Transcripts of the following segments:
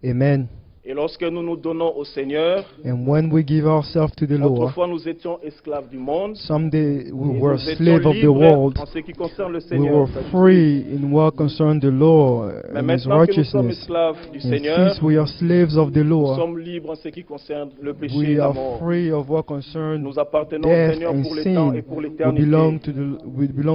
Amen. Et lorsque nous nous donnons au Seigneur, And when we give ourselves to the Lord, autrefois nous étions esclaves du monde, someday we et were nous étions slaves of the libres world. en ce qui concerne le We Seigneur. were free in what concerned the law Mais and His maintenant que nous sommes righteousness. esclaves du And Seigneur, since we are slaves of the nous law, sommes libres en ce qui concerne le péché et we la are mort. free of what concerns Nous appartenons au death Seigneur and pour le temps et sin. pour We l'éternité. belong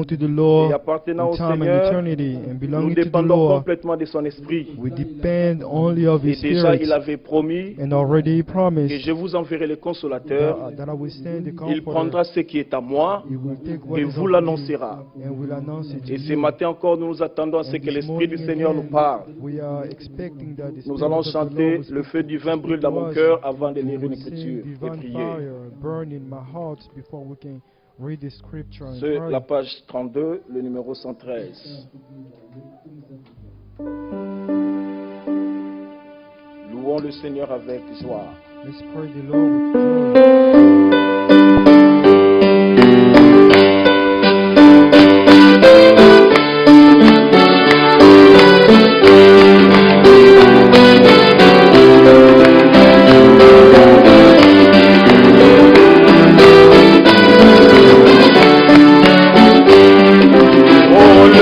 to the Et law appartenant in au time and Seigneur, eternity, and nous belonging to the dépendons law, complètement de son esprit. we depend only of Et His déjà, Spirit. il avait promis And already He que promised je vous enverrai le consolateur. that I will send the Il Comforter. prendra ce qui est à moi He will take what et is vous of me l'annoncera. and will announce it to Et ce you. matin encore, nous nous attendons à ce And que this l'Esprit du morning Seigneur nous again, parle. we are expecting that the Nous Spirit allons of the Lord chanter will Le speak feu divin brûle dans to mon us. cœur avant de We lire une will sing écriture et divine prier. fire burn in my heart before we can read the scripture and C'est pray. la page 32, le numéro 113. Louons le Seigneur avec joie. Let's pray the Lord with joy. Oh, le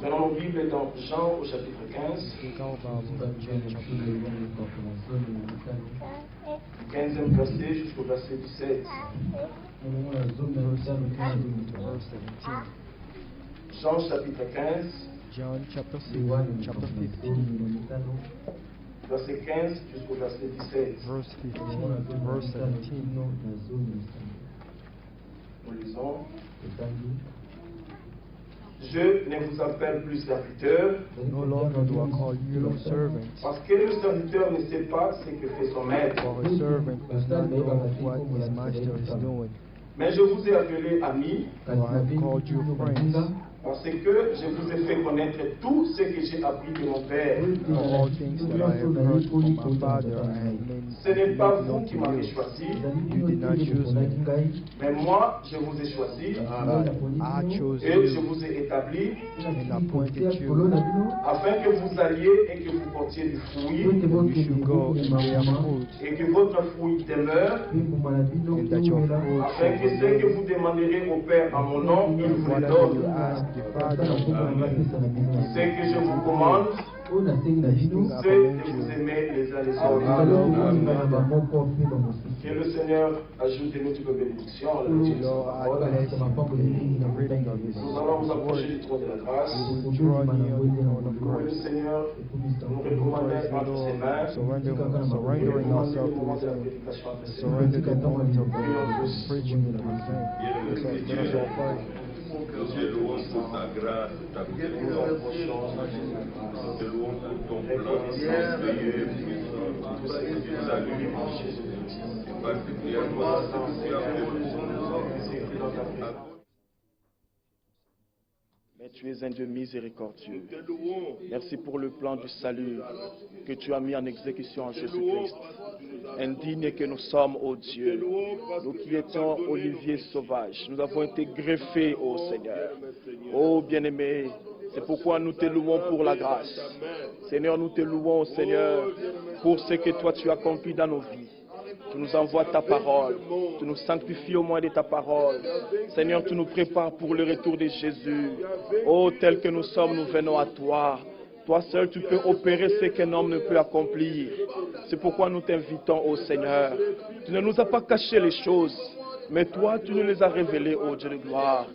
Prenons nos Bibles dans Jean au chapitre 15, Take our Bible in John chapter 15e verset jusqu'au verset 17. verse 17. Jean chapitre 15, John chapter 15, verset 15 jusqu'au verset 17. verse 15 to verse 17. Nous lisons. Je ne vous appelle plus serviteur, No longer do I call you servants, parce que le serviteur ne sait pas ce que fait son maître. for a servant does not know what his master is doing. Mais je vous ai appelé amis, For I have called you friends, parce que je vous ai fait connaître tout ce que j'ai appris de mon Père. for all things that I have heard from my Father I have Ce n'est pas made vous known qui to m'avez you. choisi, You did not choose me, mais moi je vous ai choisi but I chose et je you vous ai établi and appointed you afin que vous alliez et que vous portiez du fruit that you should go and bear fruit, et que votre fruit demeure, and that your fruit afin que should ce que remain. vous demanderez au Père en mon nom, il vous le Whatever you donne. ask the Father will Ce que je vous commande, c'est de vous aimer les uns les autres. Que le Seigneur ajoute de multiples bénédictions à la lecture de sa Lord, I parole. bless you in the reading of His Nous allons nous approcher word. du trône de la grâce. We will draw near the throne of Louez le grace. Seigneur, nous We recommandons praise the entre ses mains. Lord, surrendering Recommandez ourselves le to moment His de la hand. prédication entre ses mains. Surrender the moment of the preaching in His hand. Let us all pray. Nous te louons pour ta grâce, ta puissance. Nous te louons pour ton plan merveilleux, puissant, du salut, et particulièrement ce que tu as fait pour nous. Mais tu es un Dieu miséricordieux. Nous te louons. Merci pour le plan du salut que tu as mis en exécution en Jésus-Christ. Indignes que nous sommes, ô Dieu, nous qui étions oliviers sauvages, nous avons été greffés, ô Seigneur. Ô bien-aimé, c'est pourquoi nous te louons pour la grâce. Seigneur, nous te louons, Seigneur, pour ce que toi tu as accompli dans nos vies. Tu nous envoies ta parole, tu nous sanctifies au moins de ta parole. Seigneur, tu nous prépares pour le retour de Jésus. Oh, tel que nous sommes, nous venons à toi. Toi seul, tu peux opérer ce qu'un homme ne peut accomplir. C'est pourquoi nous t'invitons, ô Seigneur. Tu ne nous as pas caché les choses, mais toi, tu nous les as révélées, ô Dieu de gloire.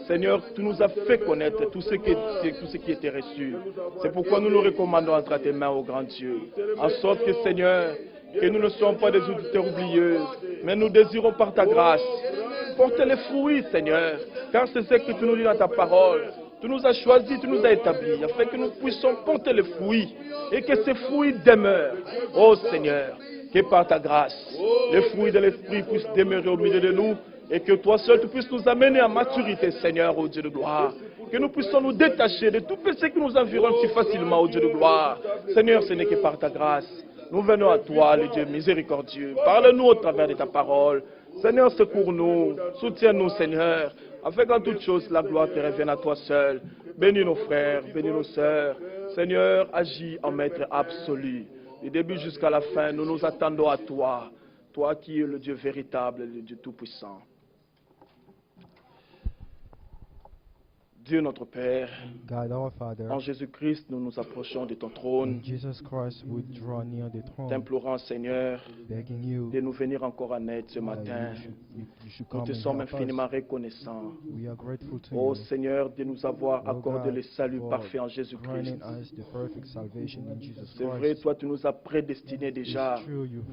Seigneur, tu nous as fait connaître tout ce qui était reçu. C'est pourquoi nous nous recommandons entre tes mains, ô grand Dieu. En sorte que, Seigneur, que nous ne soyons pas des auditeurs oublieux, mais nous désirons par ta grâce porter les fruits, Seigneur, car c'est ce que tu nous dis dans ta parole. Tu nous as choisis, tu nous as établis, afin que nous puissions porter les fruits et que ces fruits demeurent. Oh Seigneur, que par ta grâce, les fruits de l'Esprit puissent demeurer au milieu de nous et que toi seul tu puisses nous amener à maturité, Seigneur, ô Dieu de gloire. Que nous puissions nous détacher de tout péché qui nous environne si facilement, ô Dieu de gloire. Seigneur, ce n'est que par ta grâce. Nous venons à toi, le Dieu miséricordieux. Parle-nous au travers de ta parole. Seigneur, secours-nous, soutiens-nous, Seigneur, afin qu'en toute chose, la gloire te revienne à toi seul. Bénis nos frères, bénis nos sœurs. Seigneur, agis en maître absolu. Du début jusqu'à la fin, nous nous attendons à toi. Toi qui es le Dieu véritable, le Dieu tout-puissant. Dieu notre Père, God our Father, en Jésus-Christ, nous nous approchons de ton trône, in Jesus Christ, we draw near the throne, t'implorant, Seigneur, begging you de nous venir encore en aide ce that matin. you should Nous come te and sommes help infiniment us. reconnaissants. We are grateful to Ô you, Seigneur, de nous avoir oh accordé God, le salut for parfait en Jésus-Christ. granting us the perfect salvation in Jesus C'est vrai, Christ. toi, tu nous as prédestinés déjà It's true, you've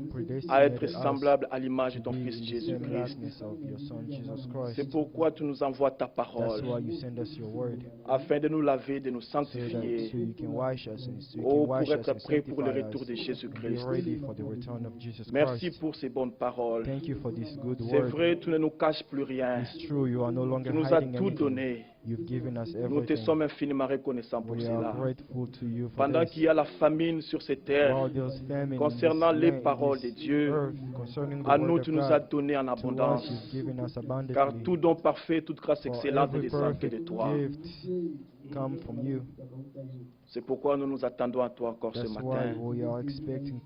à être predestinated us semblables à l'image de to ton be Fils in the same Jésus-Christ. likeness of your Son Jesus C'est Christ. pourquoi tu nous envoies ta That's parole, why you send us your word, afin de nous laver, de nous so sanctifier. you can wash us and so you Oh, can pour wash us être and prêt pour le sanctify retour us de and be Jésus-Christ. ready for the return of Jesus Merci Christ. pour ces bonnes paroles. Thank you for this good C'est word. vrai, tu ne nous caches plus rien. It's true, you are no longer Tu nous as hiding tout anything. donné. You've given us Nous te sommes everything. infiniment reconnaissants pour We cela. are grateful to you for Pendant this. qu'il y a la famine sur ces terres, While there's famine in concernant this les land, paroles in de this Dieu, earth, concerning the à nous, word tu of nous as God, donné en to us abondance. you've given us Car abundantly. tout don parfait, toute grâce For excellente every descend que de perfect toi. gift come from you. C'est pourquoi nous nous attendons à toi encore ce That's why matin. we are expecting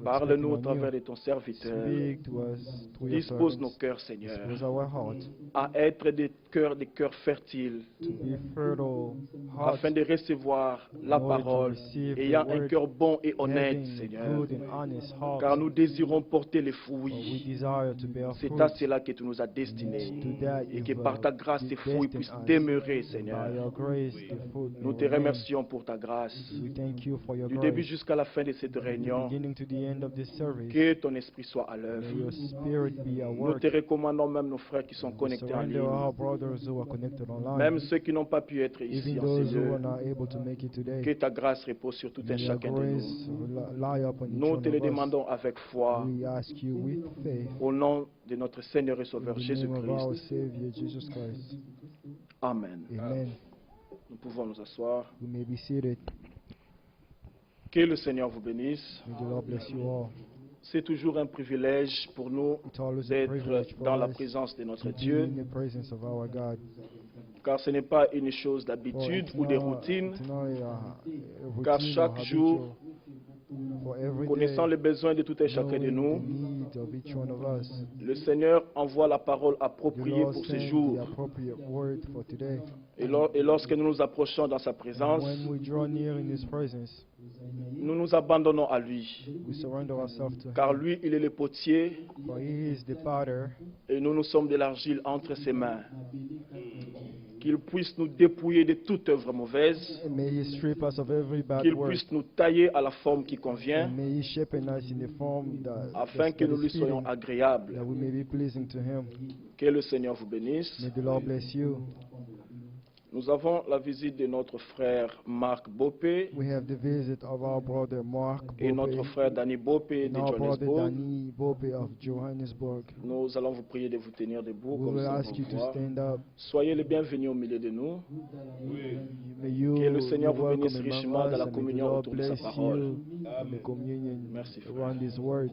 Parle-nous au on travers you. de ton serviteur. Speak to us through your Dispose nos servants. cœurs, Seigneur, Dispose our hearts à être des cœurs fertiles, to be fertile hearts, afin de recevoir la in order to parole, receive the ayant un word, cœur bon et honnête, having a Seigneur, good and honest heart. car nous désirons porter les For we fruits. desire to bear C'est fruit. à cela que tu nous as destinés, To that et you've, que par ta grâce ces fruits destined puissent us. demeurer, By Seigneur. your grace, the fruit may Nous te remain. remercions pour ta grâce. We thank you for your Du début grace. jusqu'à la fin de cette réunion, Beginning to the end of this service, que ton esprit soit à may l'œuvre. your spirit be at Nous work. te recommandons même nos frères qui sont We connectés en surrender ligne, our brothers who are connected online, même ceux qui n'ont pas pu être even ici en those ces who lieux. are not able to make it Que today. ta grâce repose sur tout un May your chacun de grace nous. lie upon each Nous one te le of us. demandons avec foi, We ask you with faith, au nom de notre Seigneur et in Sauveur the name of our Jésus-Christ. Savior Jesus Christ. Amen. Amen. Nous pouvons nous asseoir. We may be seated. Que le Seigneur vous bénisse. May the Lord bless you all. C'est toujours un privilège pour nous It's always a d'être privilege for dans la us présence de notre to be Dieu, in the presence of our God. car ce n'est pas une chose For d'habitude it's ou de not- routine, it's not a car routine or chaque jour, habitual. For every connaissant day, les besoins de tout un chacun de knowing nous, the needs of each one of us, le Seigneur envoie la parole the appropriée Lord pour ce sends jour. the appropriate word for today. Et lorsque nous nous approchons dans sa And présence, when we draw near in His presence, nous nous abandonnons à lui, we surrender ourselves to car Him. lui, il est le potier For He is the potter, et nous, nous sommes de l'argile entre ses mains. Qu'il puisse nous dépouiller de toute œuvre mauvaise, and may He strip us of every bad qu'il work, puisse nous tailler à la forme qui convient, and may He shape us in the form afin que nous lui soyons that agréables. we may be pleasing to Him. Que le Seigneur vous bénisse. May the Lord bless you. Nous avons la visite de notre frère Marc Bopé We have the visit of our brother Mark et notre Bope frère Danny Bopé and de our brother Johannesburg. Danny Bope of Johannesburg. Nous allons vous prier de vous tenir debout We comme will ça ask you vous to voir. stand up. Soyez les bienvenus au milieu de nous. May you Que le be Seigneur vous welcome bénisse among richement dans us, la and may the communion Lord autour de sa bless parole. you in the communion Merci, frère. around His word.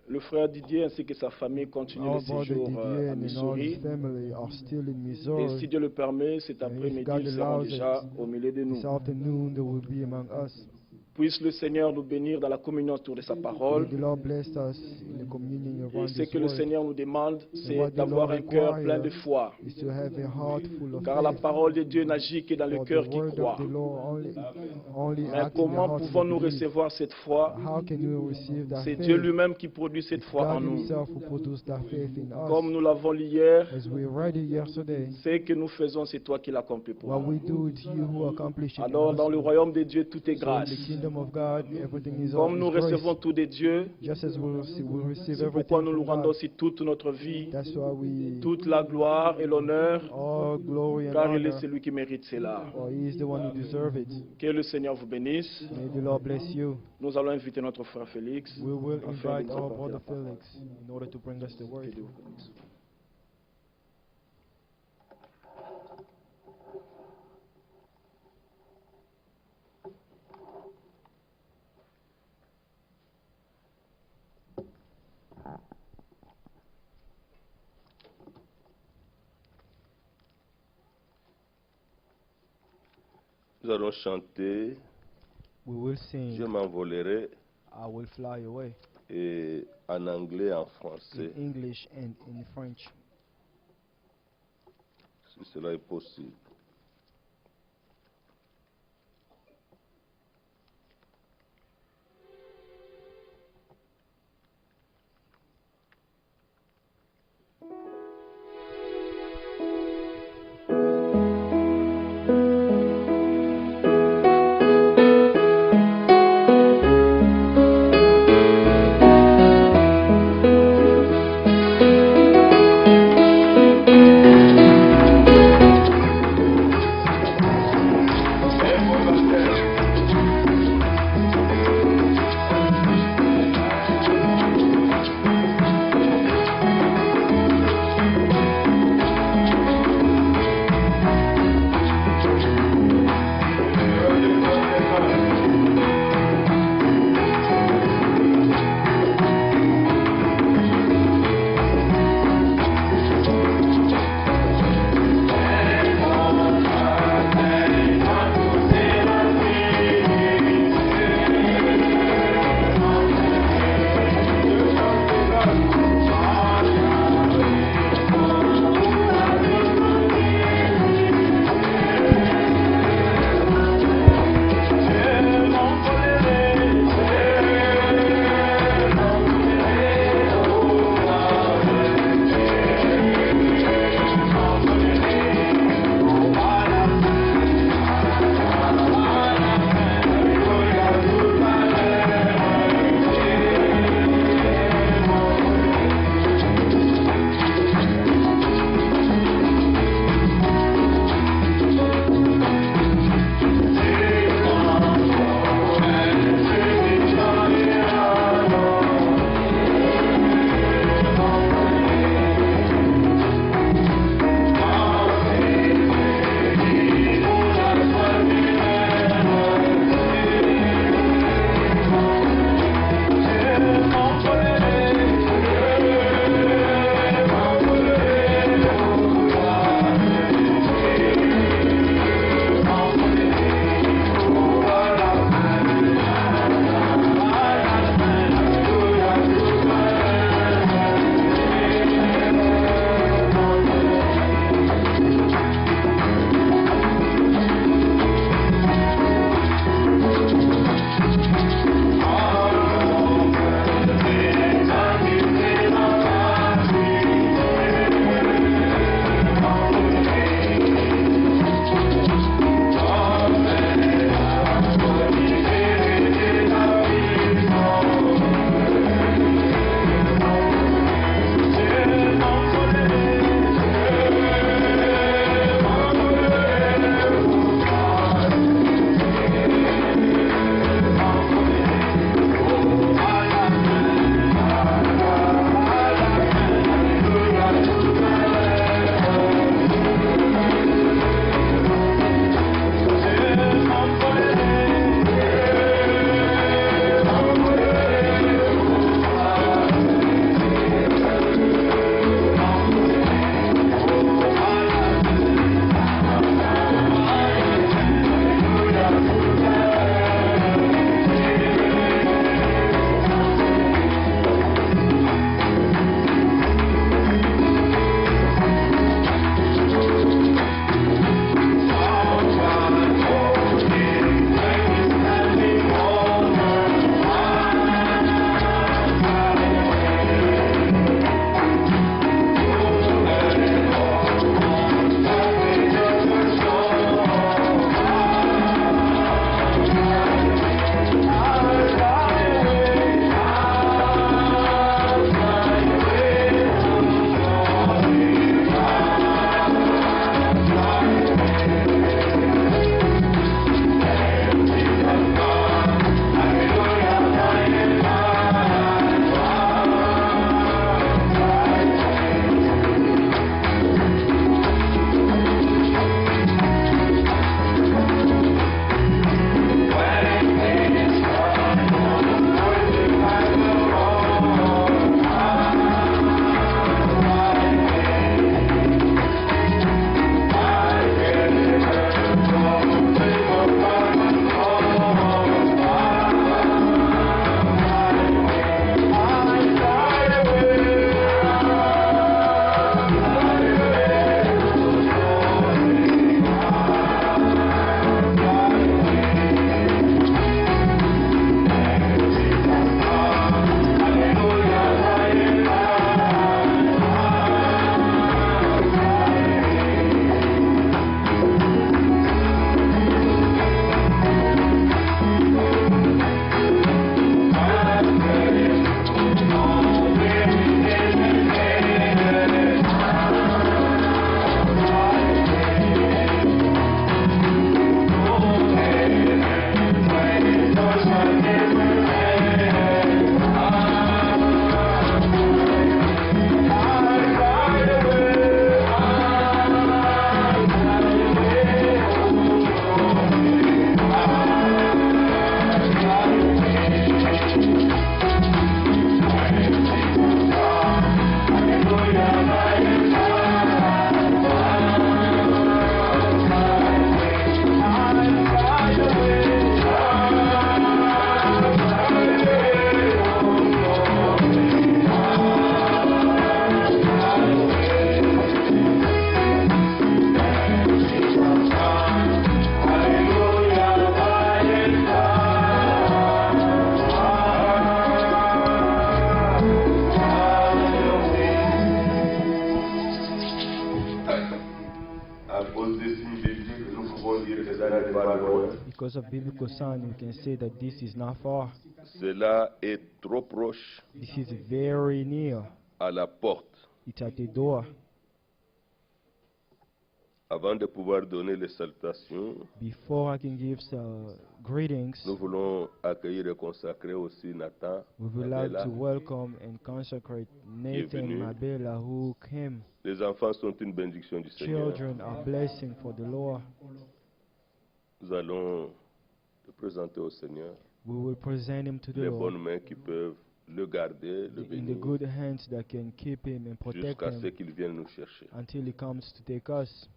Le frère Didier ainsi que sa famille continuent Our le brother séjour Didier à and all Missouri. his family are still in Et Missouri. si Dieu le permet, cet And if après-midi, God ils seront allows déjà it, au milieu de nous. This afternoon they will be among us. Puisse le Seigneur nous bénir dans la communion autour de sa May parole. the Lord bless us in the communion Et around ce His que le word. Seigneur nous demande, what c'est the d'avoir Lord un cœur plein de requires foi. is to have a heart full of Car la faith. parole de Dieu n'agit que dans le For cœur the qui word croit. of the Lord only Mais acts in the comment heart pouvons-nous that believe. recevoir cette foi? How can we receive that C'est faith? Dieu lui-même qui produit cette It's foi en God nous. Himself who produced that faith in Comme us. nous l'avons lu hier, As we read it yesterday, ce que nous faisons, c'est toi qui l'accomplis pour what nous. we do, it's you who accomplish it. in Alors, us. dans le royaume de Dieu, tout est So in grâce. the kingdom of God, everything is Comme nous grace. recevons tout de Dieu, Just as we receive c'est pourquoi everything nous nous from rendons God, aussi toute notre vie, that's why we toute la gloire et l'honneur, all glory and car il est honor, celui qui mérite cela. for He is the one who deserves it. Que le Seigneur vous bénisse. May the Lord bless you. Nous allons inviter notre frère Félix. We will afin de invite nous our apporter brother la parole. Felix in order to bring us the word. Que Dieu vous bénisse. Nous allons chanter We will Je sing m'envolerai I Will Fly Away et en anglais et en in français, English and in French. si cela est possible. Je cause des signes bibliques, nous pouvons dire que ça n'est pas loin. Because of biblical sign, we can say that this is not far. Cela est trop proche This is very near. à la porte. It's at the door. Avant de pouvoir donner les salutations, Before I can give greetings, nous voulons accueillir et consacrer aussi Nathan, we would like Mabella. to welcome and consecrate Nathan Bienvenue. Mabella, who came. Les enfants sont une bénédiction du Seigneur. Children are blessing for the Lord. Nous allons le présenter au Seigneur. We will present him to the Les Lord bonnes mains qui peuvent le garder, le in the bénir, good hands that can keep him and protect jusqu'à ce him qu'il vienne nous chercher. until he comes to take us.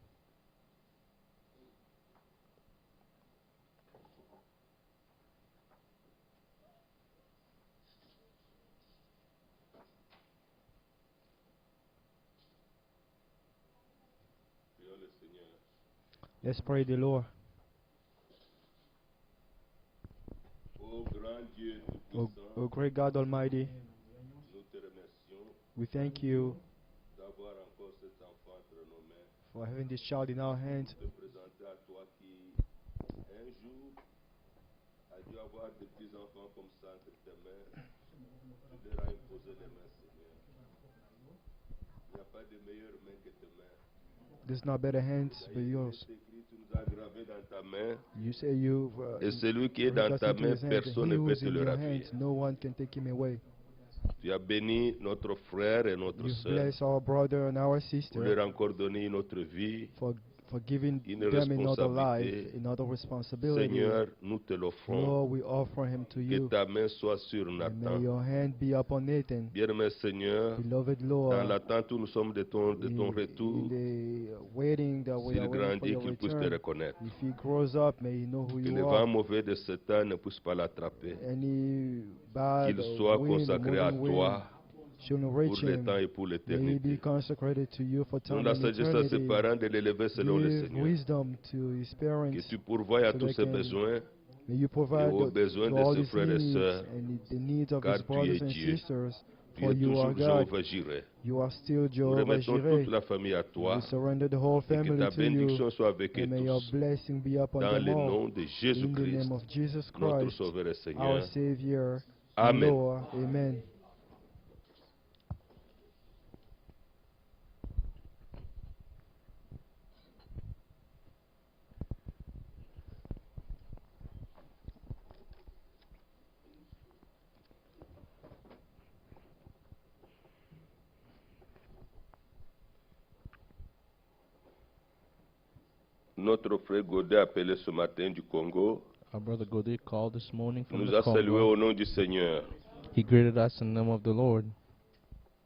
Let's pray the Lord. Ô grand Dieu O tout-puissant, great God Almighty, nous te remercions we thank you d'avoir encore cet enfant entre nos mains, for having this child in our hands. de présenter à toi qui, un jour, a dû avoir de petits enfants comme ça entre tes mains. Tu leur as imposé les mains, Seigneur. Il n'y a pas de meilleure main que tes mains. There's not better hands but Il yours. est écrit, tu nous as gravé dans ta main. You say you Et celui qui est bring dans us ta into main, his hands, and personne he ne who peut is te in le your ravir. hands, no one can take him away. Tu as béni notre frère et notre You've sœur blessed our brother and our pour sister leur encore donner une autre vie. for giving une them another life, responsabilité. another responsibility. Seigneur, nous te l'offrons. Lord, we offer him to Que you. ta main soit sur And may Nathan. your hand be upon Nathan. Bien-aimé Seigneur, Beloved dans Lord, l'attente où nous sommes de ton in retour, the waiting that we s'il are waiting for grandit, your qu'il puisse te return, reconnaître. if he grows up, may he know who Que you le are. vent mauvais de Satan ne puisse pas l'attraper. Any bad Qu'il soit wind, consacré à moving wind, toi shouldn't pour reach le him. temps et pour May he be l'éternité. consecrated to you for Donne time la and sagesse à ses eternity. parents de l'élever selon le Give Seigneur. wisdom to his parents. Que tu pourvoies à so tous they ses can- besoins, May you provide aux besoins to de all ses his frères et needs sœurs, and the needs of car his tu brothers es and Dieu. sisters. Tu For es you are toujours God. Jéhovah Jireh. You are still Nous Jehovah remettons Jireh. toute la famille à toi We surrender the whole et que family ta to you. bénédiction soit avec eux And may your tous. blessing be upon Dans them le all. nom de In the Jésus-Christ, name of Jesus notre Christ, Sauveur et our Seigneur. Savior Amen. and Lord. Amen. Notre frère Godet appelé ce matin du Congo Our brother Godet called this morning from nous the a salués Congo. au nom du Seigneur. He greeted us in the name of the Lord.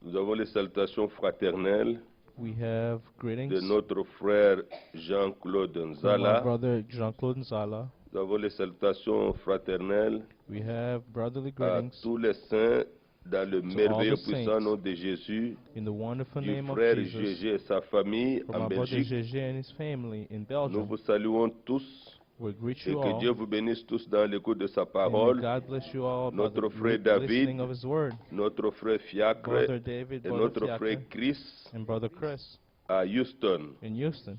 Nous avons les salutations fraternelles We have greetings de notre frère Jean-Claude from our Nzala. brother Jean-Claude Nzala. Nous avons les salutations fraternelles We have brotherly à greetings tous les saints dans le all merveilleux the puissant saints nom de Jésus, in the wonderful du name of frère Jesus, Gégé et sa famille from en our brother Belgique. Gégé and his family in Nous Belgium. vous saluons tous We greet et you que all. Dieu vous bénisse tous dans l'écoute de sa And may parole. God bless you all by Notre the frère David, listening of his word. Notre frère Fiacre Brother David, et brother notre frère Fiacre, Chris and brother Chris à Houston. in Houston.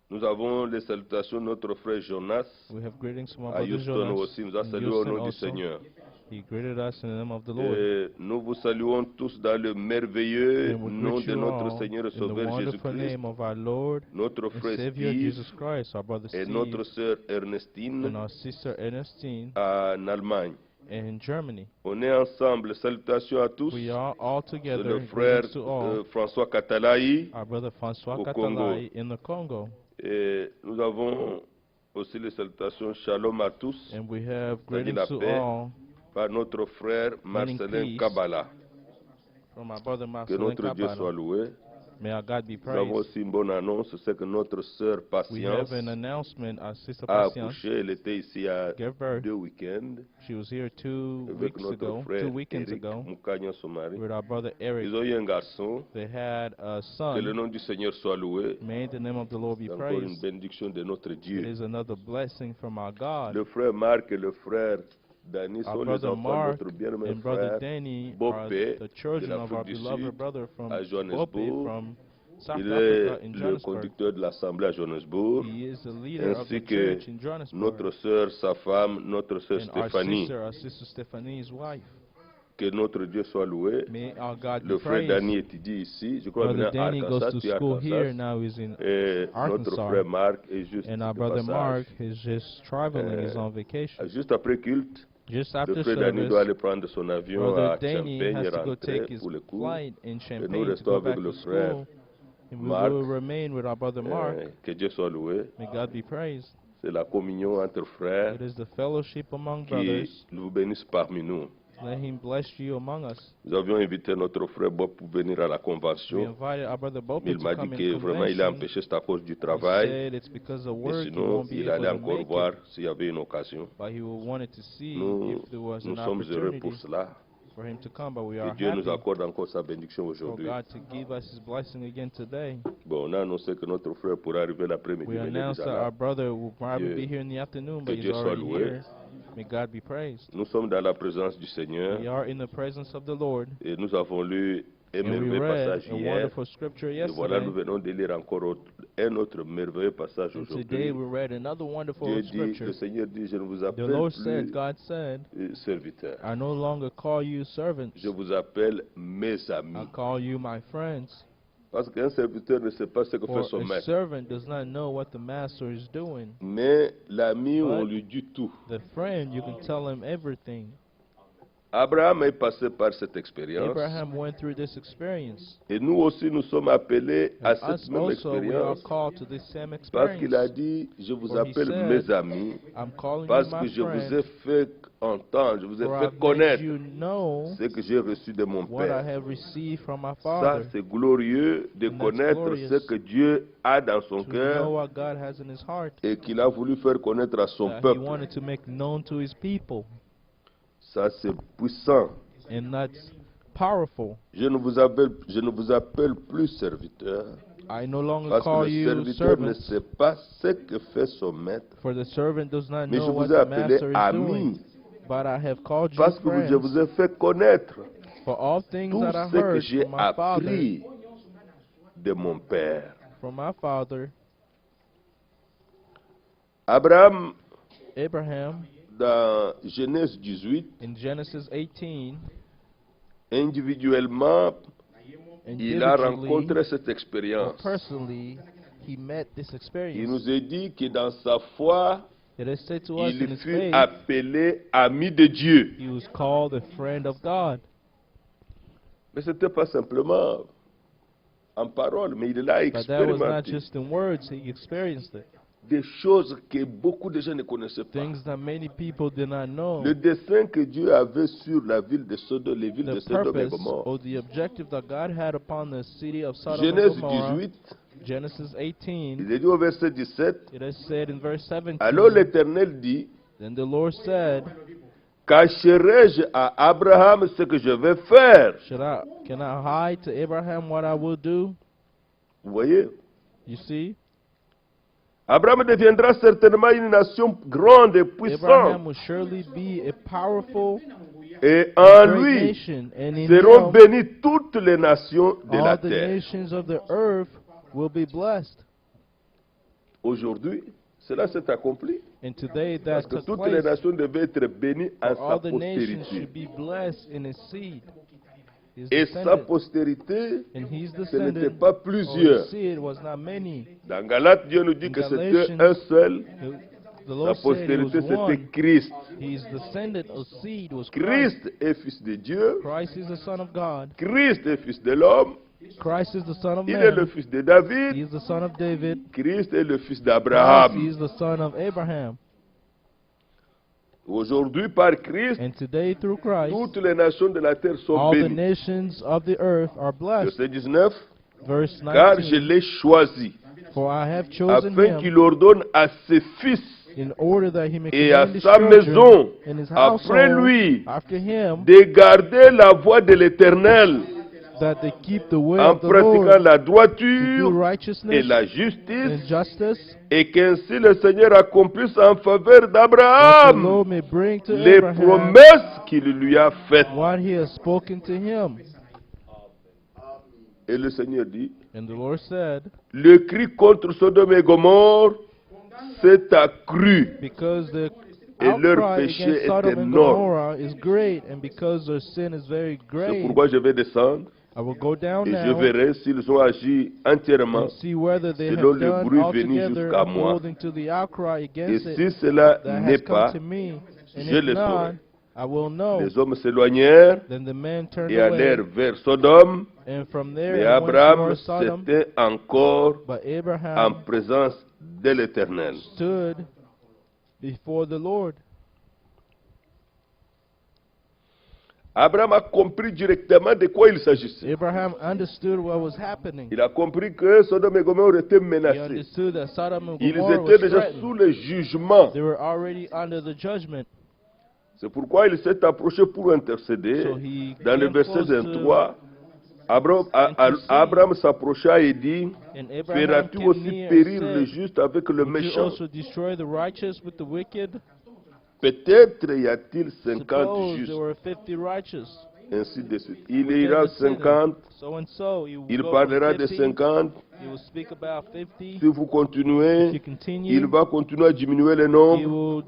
Nous avons les salutations de notre frère Jonas We have greetings from our à brother Houston Jonas aussi. Nous a in salués au Houston nom du also. Seigneur. He greeted us in the name of the Lord. Et nous vous saluons tous dans le merveilleux And we nom greet de you notre all Seigneur et in the Sauveur wonderful Jésus-Christ, name of our Lord notre and frère Savior Steve Jesus Christ, our brother et Steve, notre sœur Ernestine and our sister Ernestine en Allemagne. in Germany. On est ensemble. Salutations à tous. We are all C'est together. le frère Greetings to all. François Katalaï. Our brother François au Katalai in the Congo. Et nous avons aussi les salutations Shalom à tous And we have C'est-à-dire greetings la to paix. all par notre frère Marcelin peace. Kabbalah. from our brother Que Marcelin notre Dieu soit Kabana. loué. May our God be Nous avons praised. aussi une bonne annonce, c'est que notre sœur We Patience have an announcement. Our sister a Patience accouché. Elle était ici il y a gave birth. 2 week-ends She was here 2 avec weeks notre ago, frère 2 weekends Eric ago, Moukagnan, son mari. with our brother Eric. Ils ont eu un garçon. They had a Que le son. nom du Seigneur soit loué. May the name of the Lord be C'est encore une praised. bénédiction de notre It Dieu. is another blessing from our God. Le frère Marc et le frère Danny Our sont les brother enfants de Mark notre bien-aimé and brother frère Danny are Bopé the de children of our l'Afrique du beloved Sud brother from à Bope Johannesburg. from South Il est Africa in le Johannesburg. conducteur de l'Assemblée à Johannesburg, He is the leader of ainsi the que church in Johannesburg. notre sœur, sa femme, notre sœur And our Stéphanie. sister Stephanie's wife. Que notre Dieu soit loué. May our God Le be frère praised. Danny étudie ici, je crois, Brother maintenant à Danny goes Arkansas, to puis school here, Arkansas. now he's in Et notre Arkansas. frère Marc est juste And our de brother passage. Mark is just traveling, he's on vacation. Juste après culte, Just le after frère Danny doit service, aller prendre son avion Brother à Danny Champagne has et to go rentrer take his pour le cours. flight in Et nous Champagne to restons go avec back le to frère school. And we Mark. will remain with our brother Mark. Que Dieu soit loué. May God be praised. C'est la communion entre frères It is the fellowship among qui brothers. nous bénisse parmi nous. Let him bless you among us. Nous avions invité notre frère Bob pour venir à la We convention. invited our brother Mais Bopo il to m'a dit come in que vraiment il est convention. empêché, c'est à cause du He travail. said it's because of Mais work he sinon, won't be il able allait to encore make voir it. s'il y avait une occasion. But he wanted to see Nous, if there was nous an sommes heureux opportunity pour cela. for him to come. But we Que are Dieu nous happy accorde encore sa bénédiction for aujourd'hui. God to give us his blessing again today. Bon, on a annoncé que notre frère pourra arriver l'après-midi. We mais il est announced déjà that là. our brother will probably Dieu- be here in the afternoon, que but he's Dieu soit already loué. here. May God be praised. Nous sommes dans la présence du Seigneur We are in the presence of the Lord. et nous avons lu un And we merveilleux read passage a hier. wonderful scripture Et voilà, nous yesterday. venons de lire encore un autre merveilleux passage And aujourd'hui. today we read another wonderful Dieu dit, scripture. le Seigneur dit, je ne vous The appelle Lord plus said, God said, serviteur. I no longer call you servants. Je vous appelle mes I amis. call you my friends. Parce qu'un serviteur ne sait pas ce que fait For son a maître. servant does not know what the master is doing. Mais l'ami, on But lui dit tout. the friend, you can tell him everything. Abraham est passé par cette expérience. Abraham went through this experience. Et nous aussi, nous sommes appelés à And cette us même also, we are expérience. call to this same Parce qu'il a experience. dit, je vous For he appelle said, mes amis. I'm calling Parce you que my je vous ai friend, fait entendre, je vous ai for fait I've made connaître you know ce que j'ai reçu de mon what I Père. have received from my Ça, Father. c'est glorieux de And that's connaître glorious ce que Dieu a dans son To know cœur what God has in his heart, et qu'il a voulu faire connaître à son that he peuple. wanted to make known to his people. Ça, c'est puissant. And that's powerful. Je ne vous appelle plus serviteur, I no longer parce que call le you serviteur ne servants, sait pas ce que fait son maître. for the servant does not Mais know je what vous ai the appelé master is doing. amis, But I have called you parce que je friends, vous ai fait connaître for all things tout that I ce que heard j'ai from my Father, appris de mon Père. from my Father. Abraham, Abraham, dans Genèse 18, in Genesis 18, individuellement, il a rencontré cette or expérience. personally, he met this Il experience. nous a dit que dans sa foi, It is said to us in il his fut faith, appelé ami de Dieu. he was called a friend of God. Mais ce n'était pas simplement en parole, mais il l'a But that was not expérimenté. just in words, he experienced it. Des choses que beaucoup de gens ne connaissaient pas. Things that many people did not know. Le dessein que Dieu avait sur la ville de Sodome, les villes de The Sodome et purpose Gomorrhe. or the objective that God had upon the city of Sodom and Genèse Gomorrah, 18, Genesis il 18, est dit au verset 17, it is said in verse 17, alors l'Éternel dit, then the Lord said, cacherai-je à Abraham ce que je vais faire? can I hide to Abraham what I will do? Vous voyez, You see, Abraham deviendra certainement une nation grande et Abraham puissante. will surely be a powerful, Et en great lui nation, and in seront him, bénies toutes les nations de la all the terre. nations of the earth will be blessed. Aujourd'hui, cela s'est accompli. And today Parce that que took toutes les place. nations devaient être bénies en For sa all the nations postérité. should be blessed in his seed. His Et sa descendant. postérité, And his ce n'était descendant, pas or plusieurs. his seed was not many. Dans Galates, Dieu nous dit In que c'était Galatians, un seul. The Sa Lord said it postérité, was c'était one. Christ. His descendant or seed was Christ. Christ est fils de Dieu. Christ is the Son of God. Christ est fils de l'homme. Christ is the Son of Il est le man. fils de He David. is the Son of David. Christ est le fils Christ d'Abraham. is the Son of Abraham. Aujourd'hui, par Christ, And today through Christ, toutes les nations de la terre sont all the bénies. nations of the earth are blessed. Verset 19. Verse Car je 19, l'ai choisi, for I have chosen afin qu'il him ordonne à ses fils in order that he may et à command his sa children maison, and his après household lui, after him, de garder la voie de l'Éternel that they keep the way en of the pratiquant Lord la to do droiture et righteousness la and justice, justice, et qu'ainsi le Seigneur accomplisse en faveur that the d'Abraham Lord may bring to les Abraham promesses qu'il lui a faites. what he has spoken to him. Et le Seigneur dit, And the Lord said, le cri contre Sodome et Gomorre s'est accru because the et leur outcry péché against est Sodom and énorme. Gomorrah is great, and because their sin is very C'est great, pourquoi je vais descendre I will go down et je now verrai s'ils ont agi entièrement and see whether they selon have le done bruit venu altogether jusqu'à moi. according to the outcry Et against it si cela that n'est has come pas, to me. And je if le not, saurai. I will know. Les hommes s'éloignèrent Then the men turned et away, allèrent vers Sodome, and from there mais and went Abraham towards Sodom. s'était encore But en Abraham présence de l'Éternel. stood before the Lord. Abraham a compris directement de quoi il s'agissait. Abraham understood what was happening. Il a compris que Sodome et Gomorrhe étaient He menacés. understood that Sodom and Ils Gomorrah étaient was déjà threatened. sous le jugement. They were already under the judgment. C'est pourquoi il s'est approché pour intercéder. So he Dans le came verset close to 23, intercede. Abraham s'approcha et dit, And Abraham feras-tu came aussi near and périr le said, juste avec le would you méchant? also destroy the righteous with the wicked? Peut-être y a-t-il 50 Suppose justes, there were 50 righteous. ainsi de suite. Il within ira the city. 50, So and so, he will il go parlera from de 50, 50. he will speak about 50. Si vous continuez, If you continue, il va continuer à diminuer le he nombre, will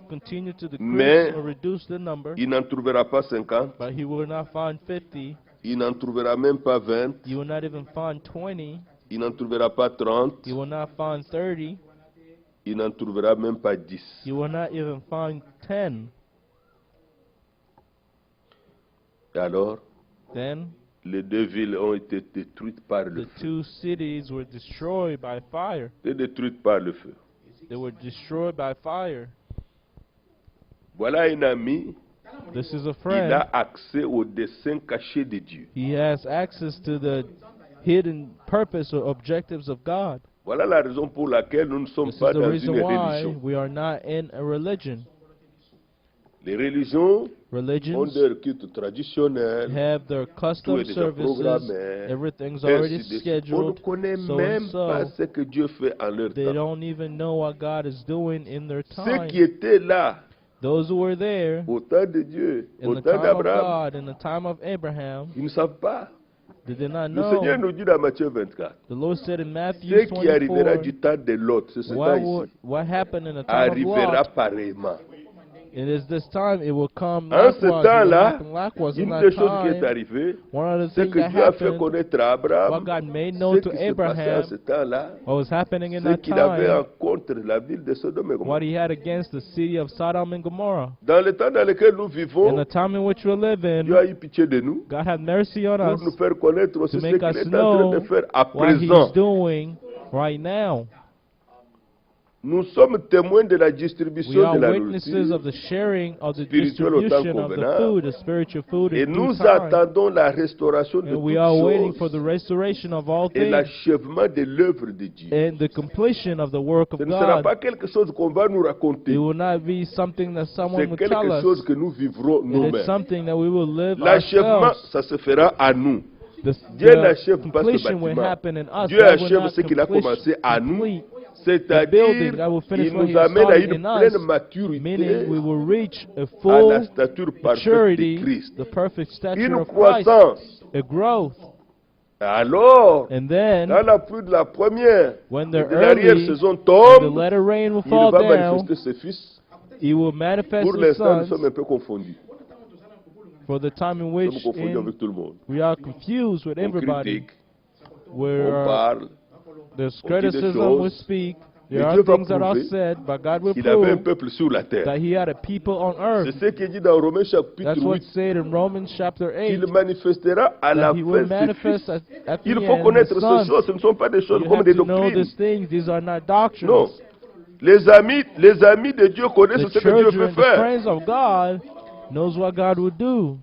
continue to decrease mais or reduce the number, il n'en trouvera pas 50, but he will not find 50. il n'en trouvera même pas 20, You will not even find 20. il n'en trouvera pas 30, You will not find 30. il n'en trouvera même pas 10. You will not even find 10. Et alors, Then les deux villes ont été détruites par le the feu. two cities were destroyed by fire. Et détruites par le feu. They were destroyed by fire. Voilà un ami, This is a il friend. a accès au dessein caché de Dieu. He has access to the hidden purpose or objectives of God. Voilà la raison pour laquelle nous ne sommes This pas is the dans reason une why religion. we are not in a religion. Les religions ont Religions leur culte traditionnel, have their tout custom est déjà services. programmé, Everything's ainsi already de suite. On ne scheduled. connaît So and même pas so, ce que Dieu fait en leur they temps. don't even know what God is doing in their Ceux qui time. étaient là Those who were there au temps de Dieu, in au the temps time of d'Abraham, God, in the time of Abraham, ils ne savent pas. they did not Le Seigneur know. nous dit dans Matthieu 24, The Lord said in ce Matthew qui arrivera 24, du temps de Lot, c'est ce temps ici, what happened in the time of arrivera Lot. pareillement. It is this time it will come En ce likewise. It will temps-là, happen likewise in une that des choses qui est time. arrivée, One of the c'est things que that Dieu a fait happened, connaître à Abraham what God made ce known to qui se passait en ce Abraham, temps-là, what was happening in ce that qu'il avait en time, contre la ville de Sodome et Gomorrhe. what he had against the city of Sodom and Gomorrah. Dans le temps dans lequel nous In vivons, the time in which we live Dieu a in, eu pitié de nous God had mercy on pour us nous faire connaître aussi to ce make qu'il us est en train de know faire à what présent. he's doing right now. Nous sommes témoins de la We distribution are de la witnesses nourriture of the sharing of the spirituelle au temps distribution of the convenable. food, the spiritual food Et in due nous time. attendons la restauration de And we toutes are waiting for the choses restoration of all et things l'achèvement de l'œuvre de Dieu. and the completion of the work Ce of ne sera God. pas quelque chose qu'on va nous raconter. It will not be something that someone C'est will tell quelque chose us. que nous vivrons It is nous-mêmes. something that we will live L'achèvement, ourselves. ça se fera à nous. The, Dieu the n'achève pas ce completion will bâtiment. happen in us. Dieu God will achève not ce qu'il a commencé à nous. complete the C'est-à-dire, building. God will finish il what nous He has amène à started une in pleine us, maturité, meaning we will reach a à full la stature parfaite de maturity, Christ. the perfect stature Une of Christ, croissance. a growth. Alors, And then, quand la pluie de la première when et the de early l'arrière-saison and the tombe, latter rain will il fall va down, manifester ses fils. He will manifest Pour His l'instant, nous sons sommes un peu confondus. for the time in Nous which sommes confondus avec tout le monde. we are confused with On everybody. critique, Where on parle. there's on dit des criticism, we choses, speak. mais There are Dieu va things that are prouver said, but God will qu'il avait un prove peuple sur la terre. that He had a people on earth. C'est ce qui est dit dans Romains chapitre That's 8. what's said in Romans chapter 8. Il manifestera à la That He will fin ses manifest fils. at the Il faut end connaître His ces sons. choses. Ce ne sont pas des choses You comme have des to know doctrines. these things. These are not doctrines. Non. Les amis de Dieu connaissent The ce que Dieu veut children, the faire. friends of God, knows what God will do.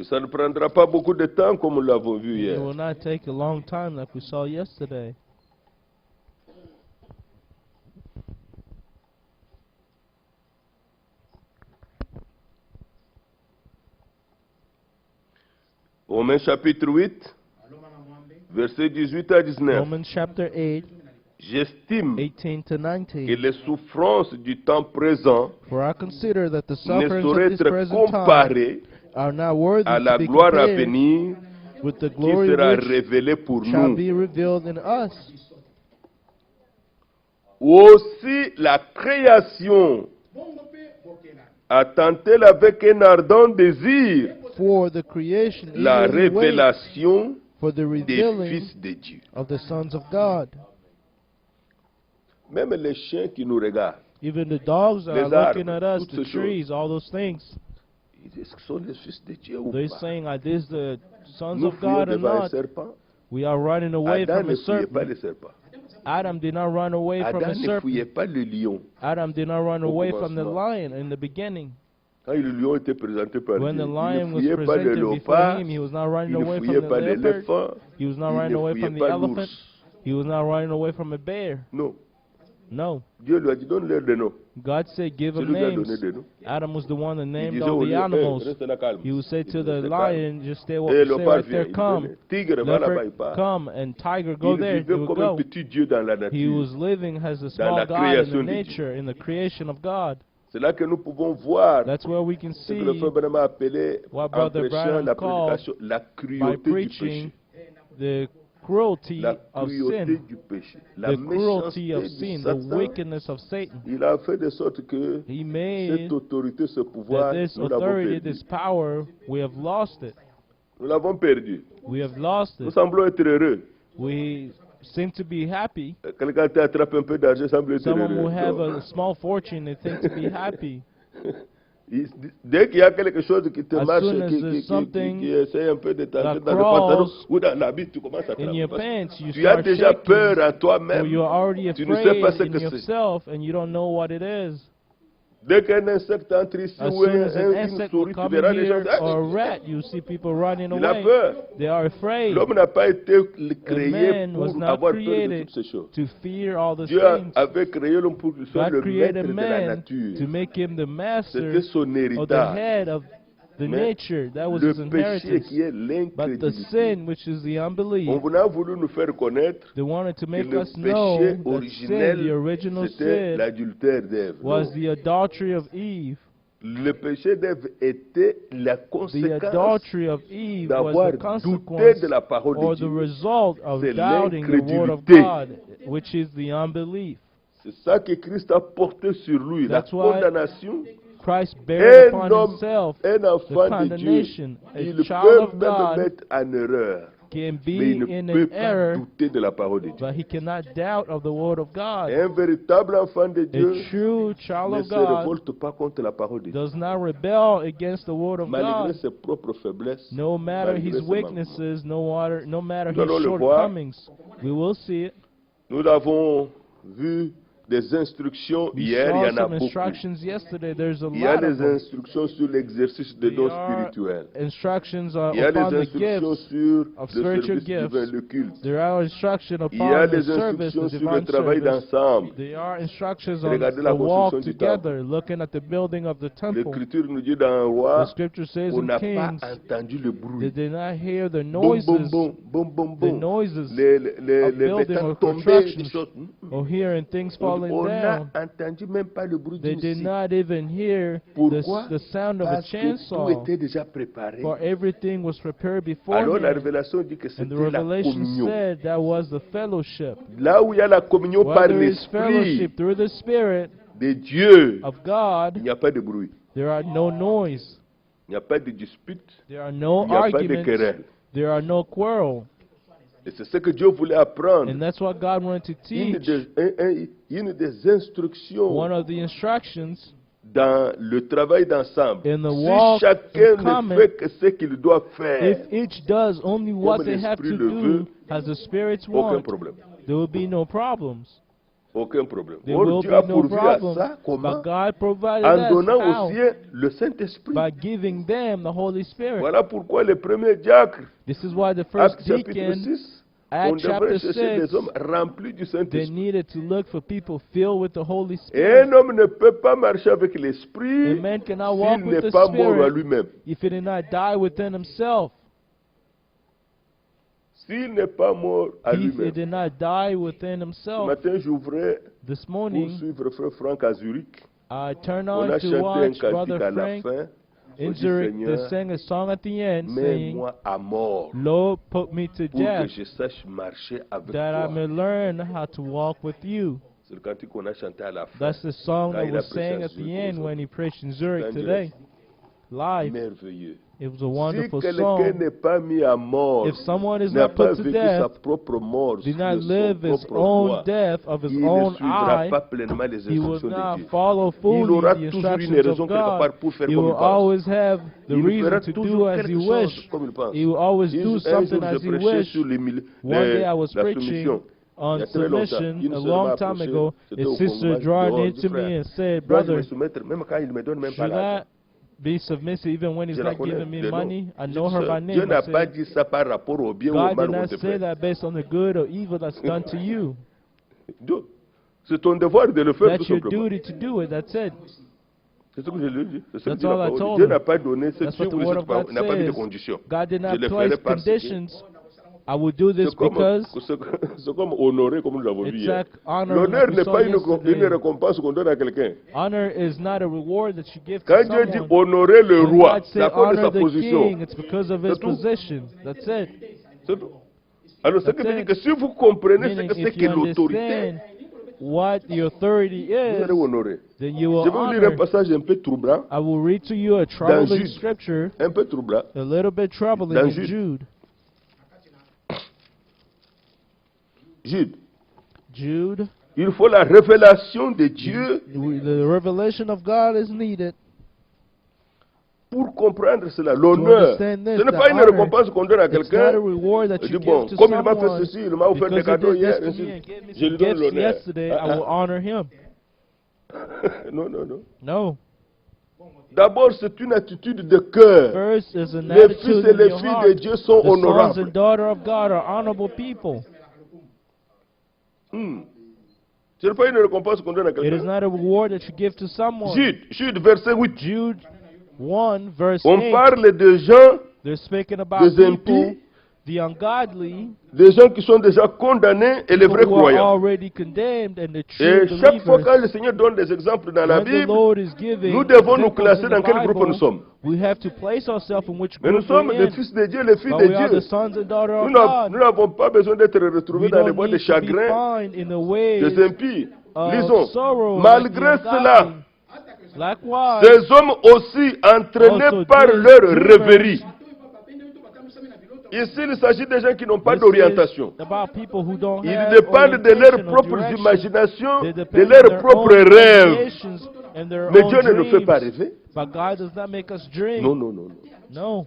ça ne prendra pas beaucoup de temps comme nous l'avons vu It hier. will not take a long time like we saw yesterday. Romains chapitre 8, versets 18 à 19. Romans chapter 8, J'estime 18 to que 19. les souffrances du temps présent For I consider that the ne sufferings of sauraient this être present time comparées are not worthy à la to be gloire à compared venir with the qui glory sera which révélée pour shall nous. be revealed in us. Aussi la création attend-elle avec un ardent désir For the creation la eagerly waits révélation for the des revealing fils de Dieu. of the sons of God. Même les chiens qui nous regardent, Even the dogs that Les are looking arbres, at us, toutes the ces trees, all those things, ils disent que ce sont les fils de Dieu ou they're pas. saying, are these the sons Nous of fuyons God or devant un not? serpent. We are running away Adam from ne a fuyait pas serpent. le serpent. Adam did not run away from a Adam ne serpent. fuyait pas le lion. Adam did not run Au away from the commencement. lion in the beginning. Quand le lion était présenté par When Dieu, the il lion ne was fuyait pas le presented before léopard, him, he was not running il ne away fuyait from the pas leopard. l'éléphant, He was not il running ne away fuyait from the pas elephant. l'ours. He was not running away from a bear. Non. No. Dieu lui a dit, donne-leur des noms. God said, give C'est them lui qui a donné names. des noms. Adam was the one that Il named disait all au the lion, animals. reste là calme. He would say to Il the restait calme. lion, just stay Et stay léopard right vient, there, il come. venait. Tigre, va là-bas, il Leopard, part. come, and tiger, go Il there. He vivait would comme un go. petit Dieu dans la He nature. was living as a la small God in création the de Dieu. nature, in the creation of God. C'est là que nous pouvons voir That's where we can ce que le see frère Branham a appelé, what en Brother prêchant Branham la called prédication, la by cruauté du preaching péché. the cruelty La of cruauté sin, du péché. La the cruelty méchanceté of du sin, the Satan. wickedness of Satan. Il a fait de sorte que He cette made autorité, ce that pouvoir, this nous l'avons authority, perdu. this power, we have lost it. Nous l'avons perdu. We have lost Nous it. semblons être heureux. We seem to be happy. Quelqu'un qui attrape un peu d'argent semble être Someone heureux. will have Non. a small fortune, they think to be happy. Dès qu'il y a quelque chose qui te As marche, soon as there's something qui essaie un peu de t'entrer that dans le pantalon crawls ou dans l'habit, tu commences à in trembler. your Parce que pants, you tu as start déjà shaking, peur en or toi-même. you're already Tu ne sais pas ce afraid que in c'est. yourself and you don't know what it is. Dès qu'un insecte entre ici As ou soon as an une insect will souris, tu come verras in les gens. here, or a rat, you see people running Il a away. peur. They are afraid. L'homme n'a pas été créé man was pour not avoir peur de created toutes ces choses. to fear all those Dieu things. avait créé l'homme pour qu'il soit God le created maître de la man nature. to make him the master C'était son or the héritage. head of the Mais nature. That was le his péché inheritance. qui est But the l'incrédulité. sin, which is the On unbelief, a voulu nous faire connaître they wanted to que make le us know péché that sin, the originel, original c'était sin, l'adultère d'Ève. was Non. the adultery of Eve. Le péché d'Ève était la The conséquence adultery of Eve was d'avoir the douté consequence de la parole or de the Dieu. result of C'est doubting the word of l'incrédulité. God, which is the unbelief. C'est ça que Christ a porté sur lui, That's la why condamnation. Christ bare Un upon homme, himself un the enfant de Dieu, condemnation. A il child peut of même God mettre en erreur, can mais be il in ne peut an pas error, douter de la parole de Dieu. but he cannot doubt of the word of God. Un véritable enfant de Dieu A true child ne of se God révolte pas contre la parole de Dieu. does not rebel against the word of Malgré God, ses propres faiblesses, no matter malgré his ses manquements. weaknesses, no matter Nous allons his le voir. shortcomings. We will see it. Nous avons vu des instructions We hier, il y saw en a some beaucoup. instructions yesterday. There's a Il y a lot of des them. instructions sur l'exercice des There dons are spirituels. instructions Il y a upon des the instructions gifts sur of le spiritual service divin, gifts. le culte. There are instructions Il y a upon the des service, the instructions sur le divine travail service. d'ensemble. There are instructions on Regardez la the walk construction du together, looking at the building of the temple. L'Écriture nous dit dans un The roi, scripture says on in n'a pas Kings, entendu le they bruit. did not hear the Boum, noises, boum, boum, boum, boum, the boum. noises Les of building bêtas or tombés, construction, des choses. or hearing things falling On n'a down. entendu même pas le bruit They d'une did scie. not even hear Pourquoi? the sound of a Parce que tout chainsaw, était déjà préparé. for everything was prepared Alors la beforehand. révélation dit que And the c'était la revelation communion. said that was the fellowship. Là où il y a la communion Where par there is l'Esprit fellowship through the Spirit de Dieu, of il God, n'y a pas de bruit. there are no noise, Il n'y a pas de dispute. there are no Il n'y a pas de arguments, querelle. there are no quarrel. Et c'est ce que Dieu voulait apprendre. And that's what God wanted to Une teach. une des instructions One of the instructions dans le travail d'ensemble. in the Si walk chacun in ne common, fait que ce qu'il doit faire, if each does only what they have l'Esprit to le veut, do as the spirits aucun want, problème. there will be no problems. Aucun problème. There Or, will Dieu be a no pourvu à problem. ça, comment? But God provided En us donnant how? aux siens le Saint-Esprit. By giving them the Holy Spirit. Voilà pourquoi le premier diacre, This is why the first Actes chapitre deacon 6, on at devrait chapter chercher 6, des hommes remplis du they Saint-Esprit. needed to look for people filled with the Holy Et Spirit. un homme ne peut pas marcher avec A l'Esprit man cannot walk s'il with n'est the pas mort à Spirit lui-même. if he did not die within himself. S'il n'est pas mort à He lui-même. did not die within Ce himself. matin, j'ouvrais This pour morning, suivre Frère Franck à Zurich. I turned On on a to chanté un watch cantique Brother à la Frank fin. in On dit, Zurich. They Seigneur, sang a song at the end saying, mets-moi à mort Lord, put me to pour que death je sache marcher avec that I toi. may learn how to walk with you. C'est le cantique qu'on a chanté à la fin. That's the song Quand that il a was prêché sang à at the Zurich end when he aujourd'hui. preached in Zurich C'est un today. Live. Merveilleux. It was a Si wonderful quelqu'un song. n'est pas mis à mort, If someone is n'a not pas put to vécu sa death, propre mort, did not de son live his propre own voie, death of his il ne own suivra eye, pas pleinement les he will instructions de not Dieu. follow Il fully aura the toujours une instructions raison of quelque part God. pour faire He comme will il pense. always have the Il reason fera to do toujours as quelque he chose wish. comme il pense. He will always Un do jour, something je as he prêchais wish. sur One day I was la preaching soumission. Il y on a très longtemps. submission Une a sœur long m'a time approché, ago. j'étais His au sister Congo, drawn dehors, near dit, to me frère, and said, dois-je me brother, soumettre, même quand il ne me donne même pas should l'argent. I be submissive even when he's Je la not connais giving me de nom. money? I J'ai know dit, her sœur, by Dieu name. I n'a pas said, dit ça par rapport au bien ou au God mal did qu'on not te say fait. that based on the good or evil that's done to you. Dieu, c'est ton devoir de le faire tout That's your simplement. duty to do it. That's it. C'est ce que je lui ai dit. C'est ce que That's dit la all I parole. told Dieu him. n'a pas donné, c'est That's Dieu what the voulait Word cette of God parole. Il n'a pas mis de says. conditions. God did Je not le place ferai parce que conditions. I will do this because c'est comme honorer, comme nous l'avons vu it's hier. like honor L'honneur like we n'est saw pas une yesterday. récompense qu'on donne à quelqu'un. Honor is not a reward that you give to Quand Dieu dit someone. honorer le When roi, God c'est say à cause de honor sa the position. king, it's because of his C'est tout. position. That's it. C'est tout. Alors, ce That's qui veut dire it. que si vous comprenez ce Meaning, que c'est if que you l'autorité, understand what the authority vous is, allez honorer. then you Je will vais vous lire un honor. passage un peu troublant, I will read to you a troubling Jude. scripture, un peu troublant. a little bit troubling Dans in Jude. Jude. Jude, Jude, il faut la révélation de Dieu the revelation of God is needed. pour comprendre cela. L'honneur, understand this, ce n'est the pas une honor, récompense qu'on donne à It's not a quelqu'un. reward that Il you dit, bon, give to comme il m'a fait someone ceci, il m'a offert des because he cadeaux did hier, this to ainsi, me and gave me je lui some donne gifts l'honneur. yesterday. I will honor him. Non, non, non. No. D'abord, c'est une attitude de cœur. First is an Les fils attitude et in les your filles de heart. Dieu sont The sons honorables. and daughters of God are honorable people. Ce n'est pas une récompense qu'on donne à It is quelqu'un. not a reward that you give to someone. Jude, verset 8. Jude 1 verse On 8. parle de gens, They're speaking about des people, impies, the ungodly, des gens qui sont déjà condamnés et les people vrais who are croyants. already condemned, and the true Et chaque fois believers. que le Seigneur donne des exemples dans la When the Bible, Lord is giving nous devons nous examples classer in dans the quel groupe nous Bible, sommes. we have to place ourselves in which Mais nous group sommes we're les in. fils de Dieu, les filles But de we are the Dieu. sons and daughters Nous of God. n'avons pas besoin d'être retrouvés We dans les don't bois de need to be chagrin found in the ways des impies. of Lisons. sorrow Malgré like the cela, ungodly. Likewise, ces hommes aussi entraînés also par these leur dreamers, rêverie. Ici, il s'agit des gens qui n'ont pas this d'orientation. is about people who don't Ils have dépendent de leurs orientation or propres direction. imaginations, They de depend on leurs their propres own rêves. imaginations and their Mais own Dieu ne nous fait pas dreams. rêver. But God does not make us dream. Non, non, non, non. No,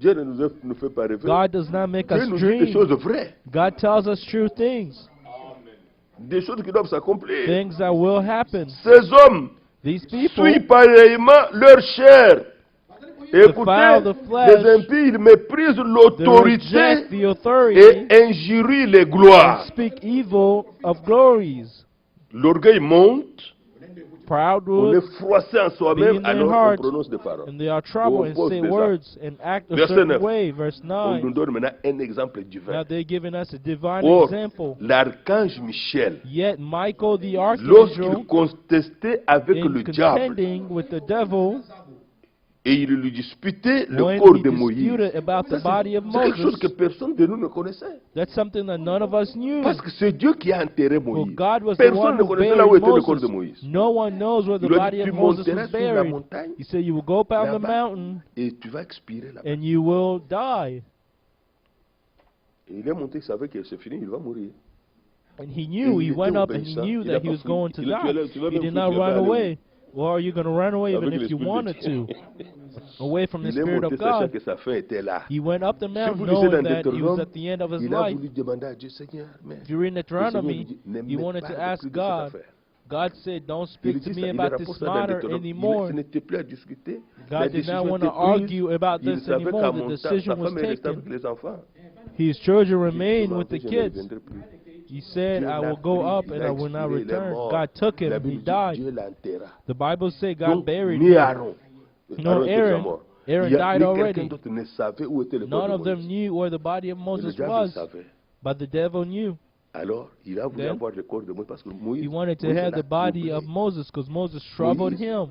Dieu ne nous fait pas rêver. God does not make Dieu us nous dit des dream. choses vraies, God tells us true things, des choses qui doivent s'accomplir. things that will happen. Ces hommes These people suivent pareillement leur chair. Écoutez, Defile the flesh, les impies, ils méprisent they l'autorité reject the authority et injurient les and gloires. speak evil of glories. L'orgueil monte, on Proudwood, est froissé en be soi-même, in their alors on heart, prononce des paroles. and they are troubled On and pose say des words and act a Verset certain 9. way. Verse On nous 9. donne maintenant un exemple Now divin. they're giving us a divine Or, example. l'archange Michel, Yet Michael the lorsqu'il archangel, contestait avec in le diable contending with the devil, et il lui disputait le when corps he de Moïse, disputed about the body of c'est quelque chose Moses, que personne de nous ne connaissait. that's something that none of us knew. Parce que c'est Dieu qui a enterré For Moïse. God was the Personne one ne who connaissait là où buried était le corps de Moses. Moïse. No one knows where the Il lui a body dit, of tu Moses monteras was sur la buried. montagne He said, you will go up on the là-bas mountain et tu vas expirer là-bas. and you will die. Et il est monté, il savait que c'est fini, il va mourir. And he knew, he il went était up and he obéissant. knew Il a that pas he was fui. going to Tu vas die. même He did foutre not les run balles, away. Well, are you going to run away even Avec if you l'Esprit de wanted Dieu. to? away from the Il est Spirit monté of sachant God. que sa fin était là. He went up the Si mountain vous lisez knowing dans that he was Deutéronome, at the end of his il a life. voulu demander à Dieu, Seigneur, mais If you read le Seigneur lui Deuteronomy, dit, ne he me wanted to parle ask plus de cette God. affaire. God said, don't Il speak dit to ça, me il about répond this ça dans matter Deutéronome. anymore. Ce n'était plus à discuter. La God did décision not want était to prise. argue about Il this savait anymore. qu'à The mon temps, decision sa was femme est restée avec taken. les enfants. His children Il remained dit, with the je ne kids. reviendrai plus. He said, Dieu I l'a will go pris, up il and a I will not expiré, il est return. mort. God took La him, he Bible dit, died. Dieu l'enterra. The Bible said God Donc, buried ni him. Aaron. No, Aaron était déjà Aaron. mort. Aaron Il y a died ni already. quelqu'un d'autre ne savait où était le corps None de of them Moïse. knew where the body of Et le Moses diable was, savait. but the devil knew. Alors, il a voulu Then, avoir le corps de Moïse parce que Moïse, He wanted to Moïse have l'a the body troublé. of Moses because Moses troubled Moïse, him.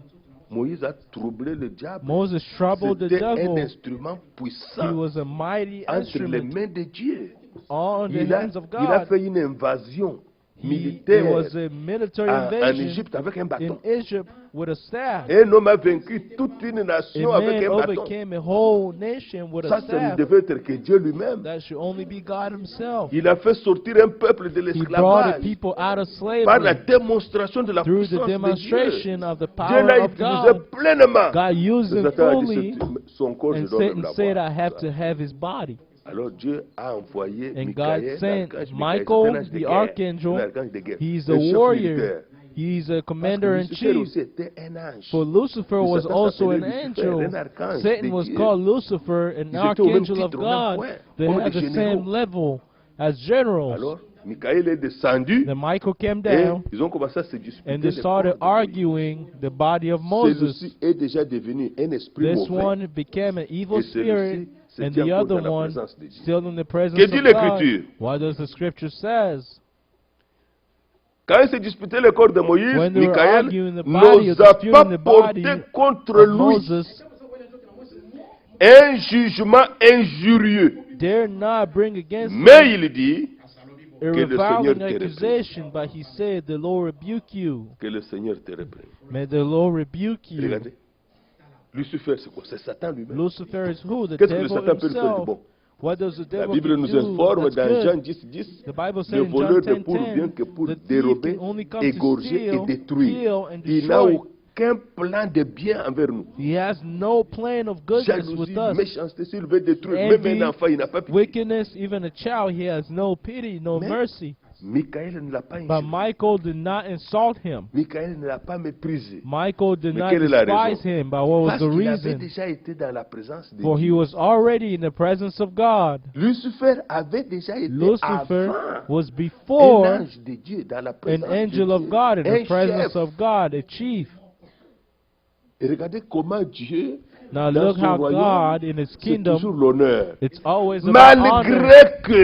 Moïse a troublé le diable. Moses troubled the C'était un devil. instrument He puissant was a mighty entre les instrument mains de Dieu. all in the Il a, hands of il a God. fait une invasion It militaire was a military en invasion Égypte avec un in bâton. Egypt with a staff. Un homme a vaincu toute une A nation avec man un bâton. overcame a whole nation with a Ça ne staff. devait être que Dieu lui-même. That should only be God himself. Il a fait sortir un peuple de He brought a l'esclavage people out of par la slavery démonstration de la through the puissance de Dieu. demonstration of the Dieu power l'a of utilisé God. pleinement. God used Le him Satan a dit, fully, son corps, je and dois même Satan said, I l'avoir. have to have his body. Alors Dieu a envoyé And God Michael, sent l'archange Michael, c'est un ange de the guerre, archangel. un archange de guerre, He's un a chef warrior. militaire. He's a Parce que commander in Lucifer chief. aussi était un ange. For Lucifer Le was Satan also s'appelait an Lucifer, angel. un archange Satan de was Dieu. called Lucifer, an Ils étaient au même archangel of titre, au même God. point, They comme had des the same généraux. level as generals. Alors, Michael est descendu Then Michael came et down ils ont commencé à se disputer. and they le started corps de Moïse. arguing the body of Moses. Celui-ci est déjà devenu un esprit This mauvais. one became an evil Et celui-ci spirit, se and tient the encore other dans la one présence de Dieu. still in the presence Que dit of God. l'Écriture? What does the scripture says? Quand ils se disputaient le corps de Moïse, When they were Michael arguing the body, n'osa disputing pas the body porter contre of lui Moses, un jugement injurieux. dare not bring against him Mais il dit a que le Seigneur reviling te reprenne. accusation, but he said, the Lord rebuke you. Que le Seigneur te reprenne. May the Lord rebuke you. Regardez. Lucifer, c'est quoi? C'est Satan lui-même. Lucifer is who? The Qu'est-ce que le devil Satan peut faire de himself. bon? What does the La devil Bible nous do informe that's dans good? Jean 10:10, The Bible says le in voleur John ne pour bien 10:10, que pour the thief dérober, can only come égorger to et steal, détruire. kill, and Il n'a destroy. aucun plan de bien envers nous. He has no plan of goodness with Jalousie, us. méchanceté, s'il veut détruire, Envy, même un enfant, il n'a pas pitié. Wickedness, even a child, he has no pity, no Mais mercy. Michael ne l'a pas But injurié. Michael did not insult him. Michael ne l'a pas méprisé. Michael did Mais not quelle est la despise raison? him. But what was Parce the qu'il avait reason? déjà été dans la présence de For he Dieu. was already in the presence of God. Lucifer avait déjà été Lucifer avant was un before ange de Dieu dans la an présence angel de of Dieu. God, in Un the presence chef. of God, a chief. Et regardez comment Dieu, Now dans look son how royaume, God, in His c'est kingdom, toujours l'honneur. it's always about honor.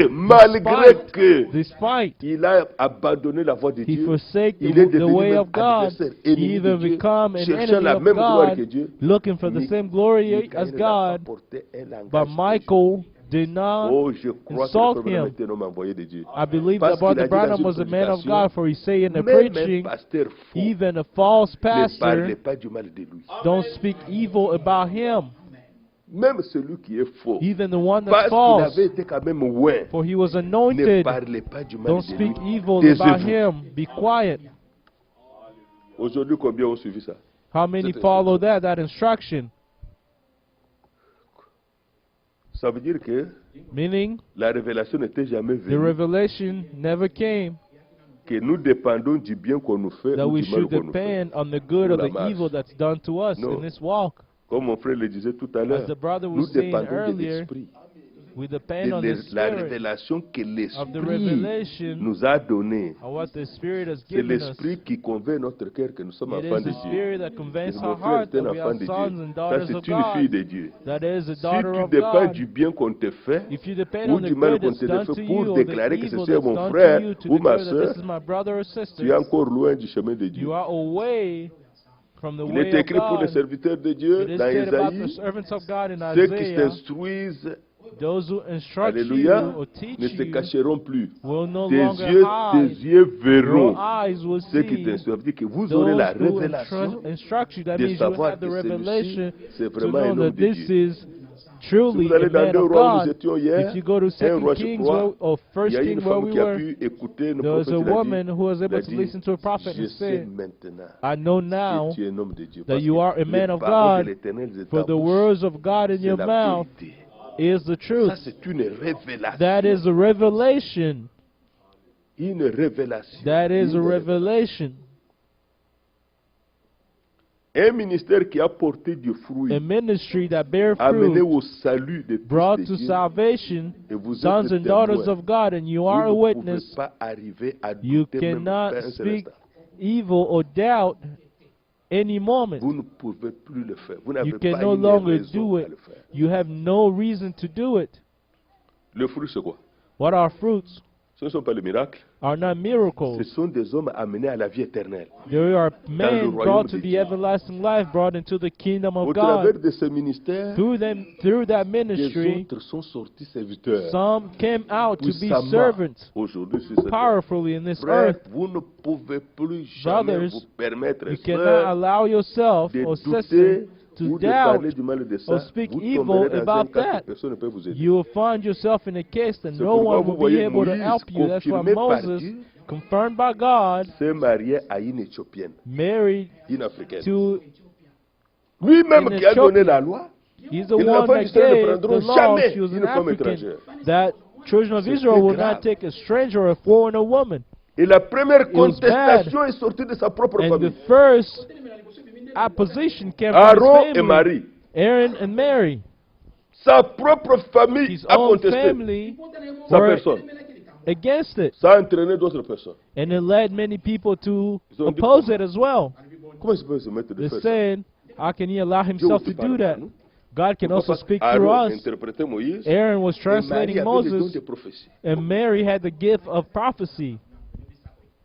Malgré que Despite il a abandonné la voie de he Dieu, forsake il est the devenu way même of God, adversaire, he ennemi de even Dieu, become an cherchant enemy la of même gloire que God, Dieu. looking for the same glory Michael as n'a pas God. porté un langage But de Michael did not Oh, je crois que insult le Frère Branham him. était un homme envoyé de Dieu. I believe Parce that Brother qu'il a dit dans Branham une was a man of prédication, God, for he say in the même un preaching, pasteur faux even a false ne parlez pastor pas du mal de lui. don't speak evil about him, Même celui qui est faux, even the one that's parce qu'il false, avait été quand même oint, for he was ne anointed. parlez pas du mal Don't de speak lui. evil about Taisez-vous. him. Be quiet. Aujourd'hui, combien ont suivi ça? How many Cette follow that instruction? Ça veut dire que Meaning, la révélation n'était jamais the venue. revelation never came Que nous dépendons du bien qu'on nous fait that ou we du mal should qu'on nous fait. depend on the good or Pour la the marche. evil that's done to us Non. in this walk. Comme mon frère le disait tout à As l'heure, the brother nous was saying dépendons de earlier, l'Esprit. we De depend on the la Spirit, révélation que of the l'Esprit revelation nous a donnée. of what the Spirit has C'est given us. l'Esprit qui convainc notre cœur que nous sommes It enfants is de the Dieu. Spirit that Et convinces mon our frère heart est un that we enfant are de sons Dieu. and Ça, daughters c'est of une fille God. de Dieu. That is a Si daughter tu of dépends God. du bien qu'on te fait, If you depend ou on the du mal good qu'on that's te done fait to pour you or the déclarer que evil ceci est that's mon done frère to you to ou ma declare that soeur, this is my brother or tu es sister, encore loin du chemin de Dieu. you are away from the Il way est of écrit pour les God. serviteurs de Dieu It is dans said about the Isaïe, servants of God in ceux qui Isaiah, s'instruisent, those who instruct you alléluia, or teach ne se you cacheront plus. will no Tes longer yeux hide. verront Your eyes will ceux qui see t'instruisent. Ça veut dire que vous aurez those la who révélation instruct you. That de means you savoir have the que celui-ci, revelation c'est to vraiment un know homme that de this Dieu. is truly vous allez a dans man 2 of rois où nous God, étions hier, if you go to 1 Second roi Kings 3, or il First y a une King where femme we qui a were, pu écouter le there was prophète, a il a dit, woman who was il a able to dit, listen to a prophet je and sais say, maintenant I know que now tu es un homme de Dieu. that Parce you are a que man les of paroles de God, l'Éternel de for ta the bouche, words of God in c'est your la mouth vérité. is the truth. Ça, c'est une révélation. That is a revelation. Une révélation. That is Une a revelation. Un ministère qui a porté du fruit, A ministry that bear amené fruit, au salut de tous brought les to dieux, salvation, et vous sons êtes and daughters témoins. of God, and you are a Vous ne pouvez witness. pas arriver à You douter même cannot pas un seul speak instant. evil or doubt any moment. Vous ne pouvez plus le faire. Vous You n'avez can pas no une longer raison do à it. le faire. You have no reason to do it. Le fruit, c'est quoi? What are fruits? Ce ne sont pas les miracles. Are not Ce miracles. sont des hommes amenés à la vie éternelle. There are le men royaume brought to de the Dieu. everlasting life, brought into the kingdom Au of travers God. de ce ministère, Through that des ministry, autres sont sortis serviteurs. some came out to be Puissamment servants aujourd'hui sur cette terre. powerfully in this Frères, earth. vous ne pouvez plus jamais Brothers, vous permettre, You cannot sœurs, allow yourself de or douter sister to ou de doubt parler du mal de ça. or speak Vous evil tomberez dans un about cas que that. personne ne peut vous aider. You will find yourself in a case that C'est no pourquoi one vous will be voyez able to Moïse, help you. That's why confirmé par Moses, Dieu, confirmed by God, s'est marié à une Éthiopienne, married une Africaine. to, Lui-même in qui a donné Ethiopia. la loi, he's the et les one enfants that d'Israël ne gave the prendront law. jamais She was une an femme African. étrangère. That children of C'était Israel will grave. not take a stranger or a foreigner woman. Et la première was contestation est sortie de sa propre And famille. the first opposition came from Aaron his et family, Marie. Aaron and Mary. Sa propre famille His a own contesté family sa were personne. against it. Ça a entraîné d'autres personnes. And it led many people to Ils ont dit, oppose comment? it as well. Comment il peut se mettre de They're faire ça? saying, how can he allow Dieu himself aussi to parle do par that? nous. God can Pourquoi also pas speak through Aaron us. interprétait Moïse Aaron was et Marie translating avait le don Moses, de prophétie. and Mary had the gift of prophecy.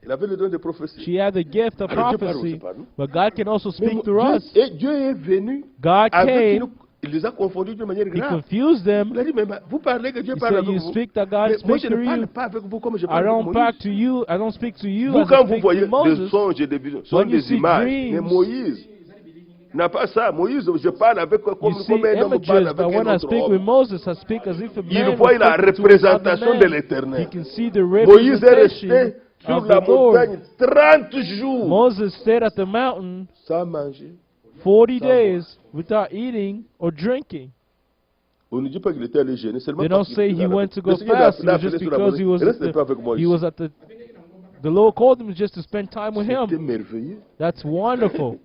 Il avait le don de prophétie. She had the gift of Alors Dieu parle aussi prophecy, par nous. but God can also Mais speak through Dieu, us. et Dieu est venu God avec came, il les a confondus d'une manière He grave. confused Il a them. dit, mais vous parlez que Dieu He parle said, avec you vous. speak that God Mais moi, speaks je ne through parle you. pas avec vous comme je I parle avec don't Moïse. talk to you. I don't speak to you Vous, as quand I vous speak voyez to des Moses. songes et des visions, ce sont When you des see images. dreams, Mais Moïse n'a pas ça. Moïse, je parle avec You comme see un homme parle images, avec but when un I autre speak with homme. Moses, I speak as if a Il man voit was la speaking to another représentation de man. l'Éternel. He can see the Moïse est resté representation sur of la the Lord. montagne 30 jours Moses stayed at the mountain sans manger. 40 Sans days without eating or drinking. On ne dit pas qu'il était allé gêner, seulement They don't parce qu'il say était he dans la- went to go Le Seigneur fast. It l'a was appelé just sur la because he montagne. was Reste pas avec moi ici. at the Lord called him just to spend time with C'était him. merveilleux. That's wonderful.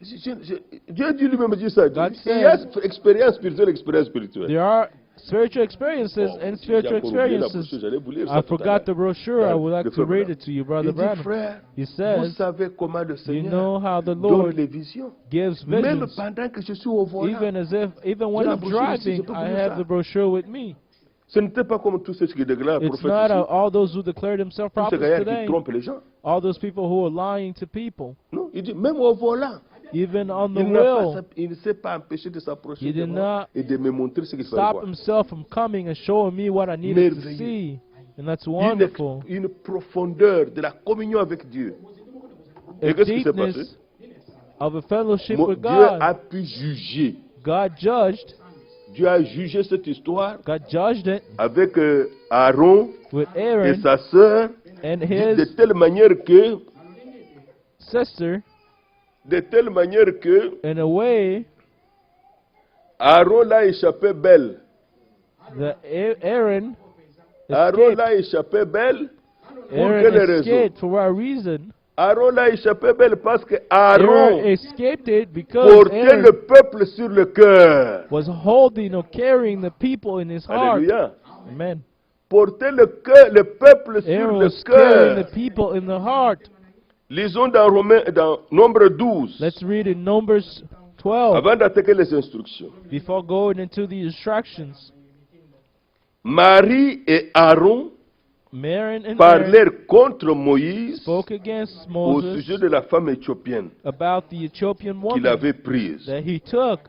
Dieu dit lui-même dit ça. God Il y a says- expérience spirituelle. There are spiritual experiences Oh, and j'ai spiritual encore oublié la experiences. brochure, j'allais vous lire ça I tout à forgot the l'heure. brochure. I would like Le to frère read Branham. it to you, Brother Il dit, Branham. frère, He vous says, savez comment le you Seigneur know how the donne Lord les visions. gives Même visions. pendant que je suis au volant. Even when la I'm brochure ici, je driving, peux vous I lire have ça. the brochure with me. Ce n'était pas comme tous ceux qui déclarent It's prophètes not ici. all those who declare themselves Tous ces prophets gaillards qui today, trompent les gens. all those people who are lying to people. Non, il dit, même au volant. Even on the Il wheel, ne s'est pas empêché de s'approcher He de did moi not et de me montrer ce qu'il fallait stop voir. himself from coming and showing me what I needed to Merveilleux. see. And that's wonderful. Une profondeur de la communion avec Dieu. A Et qu'est-ce qui s'est passé? deepness of a fellowship with Dieu a God. pu juger. God judged. Dieu a jugé cette histoire God judged it avec Aaron with et Aaron sa sœur and de his telle manière que in a way Aaron l'a échappé belle. that Aaron Aaron escaped. l'a échappé belle. Pour Aaron quelle raison? escaped for what reason? Aaron l'a échappé belle parce que Aaron Aaron escaped it because portait Aaron le peuple sur le cœur. was holding or carrying the people in his heart. Alléluia. Amen. Porter le peuple sur Aaron le was carrying cœur. the people in the heart. Lisons dans Nombre 12, Let's read in Numbers 12 avant d'attaquer les instructions. before going into the instructions. Marie et Aaron Aaron and Aaron parlèrent contre Moïse spoke against au Moses sujet de la femme éthiopienne about the Ethiopian qu'il woman avait prise, that he took,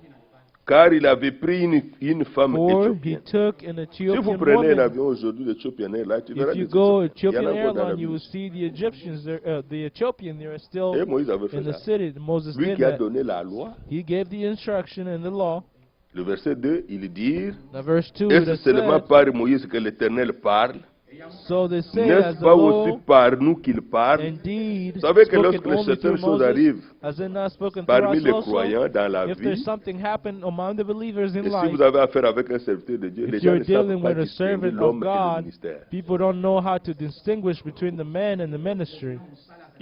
car il avait pris une femme or he éthiopienne. took an Si vous Ethiopian prenez un woman. avion aujourd'hui d'Ethiopian Airlines, tu verras If you des go Éthiopiens. Il y en Ethiopian a encore dans la airline, you will ville. see the Egyptians there, the Ethiopian there is still Et Moïse avait fait in the ça. city. Moses Lui did qui a that. donné la loi, He gave the instruction and the law. Le verset 2, il dit, Now verse 2, est-ce it seulement says, par Moïse que l'Éternel parle? so they say, as N'est-ce the pas aussi law par nous qu'il parle? indeed Vous savez que spoken lorsque only certaines through choses Moses, arrivent has it not spoken through parmi us les also? croyants dans la If vie, there's something happened among the believers in et si life, vous avez affaire avec un serviteur de Dieu, les if gens you're ne savent dealing pas with a distinguer servant of l'homme et le God, ministère. people don't know how to distinguish between the man and the ministry.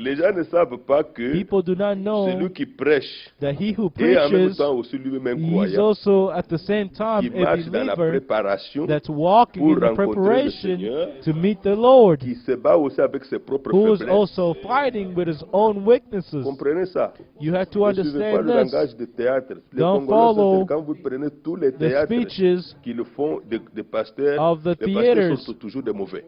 Les gens ne savent pas que People do not know celui qui prêche that he who et en même preaches, temps aussi lui-même he's croyant, also at the same qui time a marche dans la believer préparation that's walking pour in the rencontrer le preparation Seigneur, to meet the Lord, qui se bat aussi avec ses propres who is faiblesses. also fighting with his own weaknesses. Comprenez ça? You have to Ne suivez pas understand le this. langage de théâtre. Les Don't Congolais, follow quand vous prenez tous les The théâtres speeches qu'ils font des pasteurs, of the les pasteurs theaters. sont toujours des mauvais.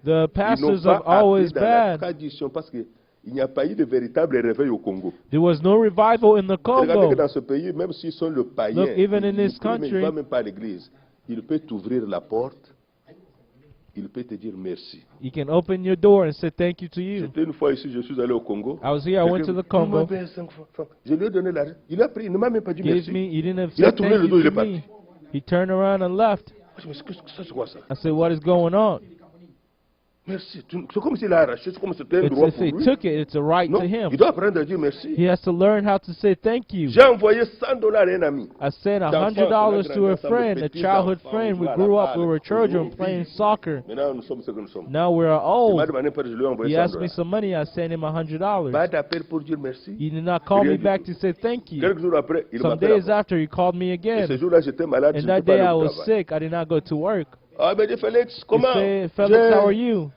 The Ils n'ont pastors pas are always appris dans la bad. tradition parce qu'il n'y a pas eu de véritable réveil au Congo. There was no revival in the Regardez que Congo. dans ce pays, même s'ils sont le païen, Look, even in il this prie, mais il ne country, va même pas à l'église. Il peut t'ouvrir la porte, il peut te dire merci. You can open your door and say thank you to you. J'étais une fois ici, je suis allé au Congo. I was here, I went to the Il m'a Congo. payé 5 francs. Je lui ai donné l'argent. Il a pris, il ne m'a même pas dit Gave merci. me, he didn't have Il a said tourné thank le dos, you il est to parti. me. He turned around and left. Je me suis dit, qu'est-ce que ça, c'est quoi ça? I said, what is going on? Merci. C'est comme s'il a arraché, c'est comme si c'était un It's, droit if pour he lui. took it, it's a right Non, to him. il doit apprendre à dire merci. He has to learn how to say thank you. J'ai envoyé $100 à un ami. I sent D'enfants, $100 to a on a grandi friend, a ensemble, childhood petits friend. We enfants, grew on up, joue à we la were balle, children aujourd'hui. playing soccer. Maintenant, nous sommes ce que nous sommes. Now we're Il m'a old. demandé, je lui ai envoyé He asked me $100. some money, I sent him $100. Pas d'appel pour dire merci. He did not call Rien me du back tout. to say thank you. Quelques jours après, il Some m'appelle days encore. after, he called me Et ce again. jour-là, j'étais malade, je And ne that peux pas day aller I au was travail. sick. I did not go to work. Ah, ben, dit Félix, He comment? said, Felix, how are you?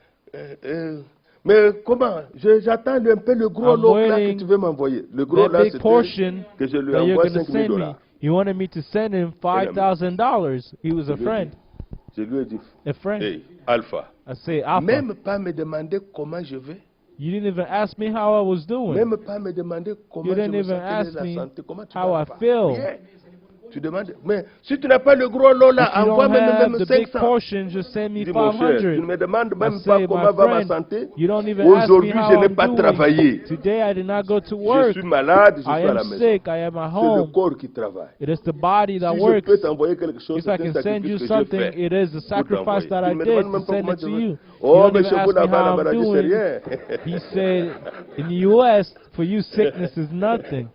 Mais comment? J'attends un peu le gros I'm lot là que waiting. tu veux m'envoyer. Le gros That là, big c'était portion que je lui that you're envoie going to 5 000 send me. dollars. He wanted me to send him $5,000. He was a friend. Je lui ai dit, A friend. hey, Alpha, I say, Alpha, même pas me demander comment je vais. you didn't even ask me how I was doing. Même pas me demander comment You je didn't me even sens, quelle est ask la me santé, comment tu how vas I là-bas. feel. Rien. Tu demandes, mais si tu n'as pas le gros lot là, If you envoie don't même have the big 500. portion, just send me Dis mon cher, tu ne 500. me demandes I même say, pas my comment va ma friend, santé. you don't even ask me Aujourd'hui, how je n'ai I'm pas doing. travaillé. Today I did not go to Je work. suis malade, je suis I à la am maison. sick. I am at C'est le home. corps qui travaille. It is the body that Si je works. peux t'envoyer quelque chose, If I c'est un can send you sacrifice que j'ai something, fait. it is the sacrifice that I Tu me did demandes to même pas send comment it je to vais. you. Oh, You don't mais even chez vous ask me là-bas, la how I'm maladie, c'est doing. rien. He said, in the U.S., for you, sickness is nothing.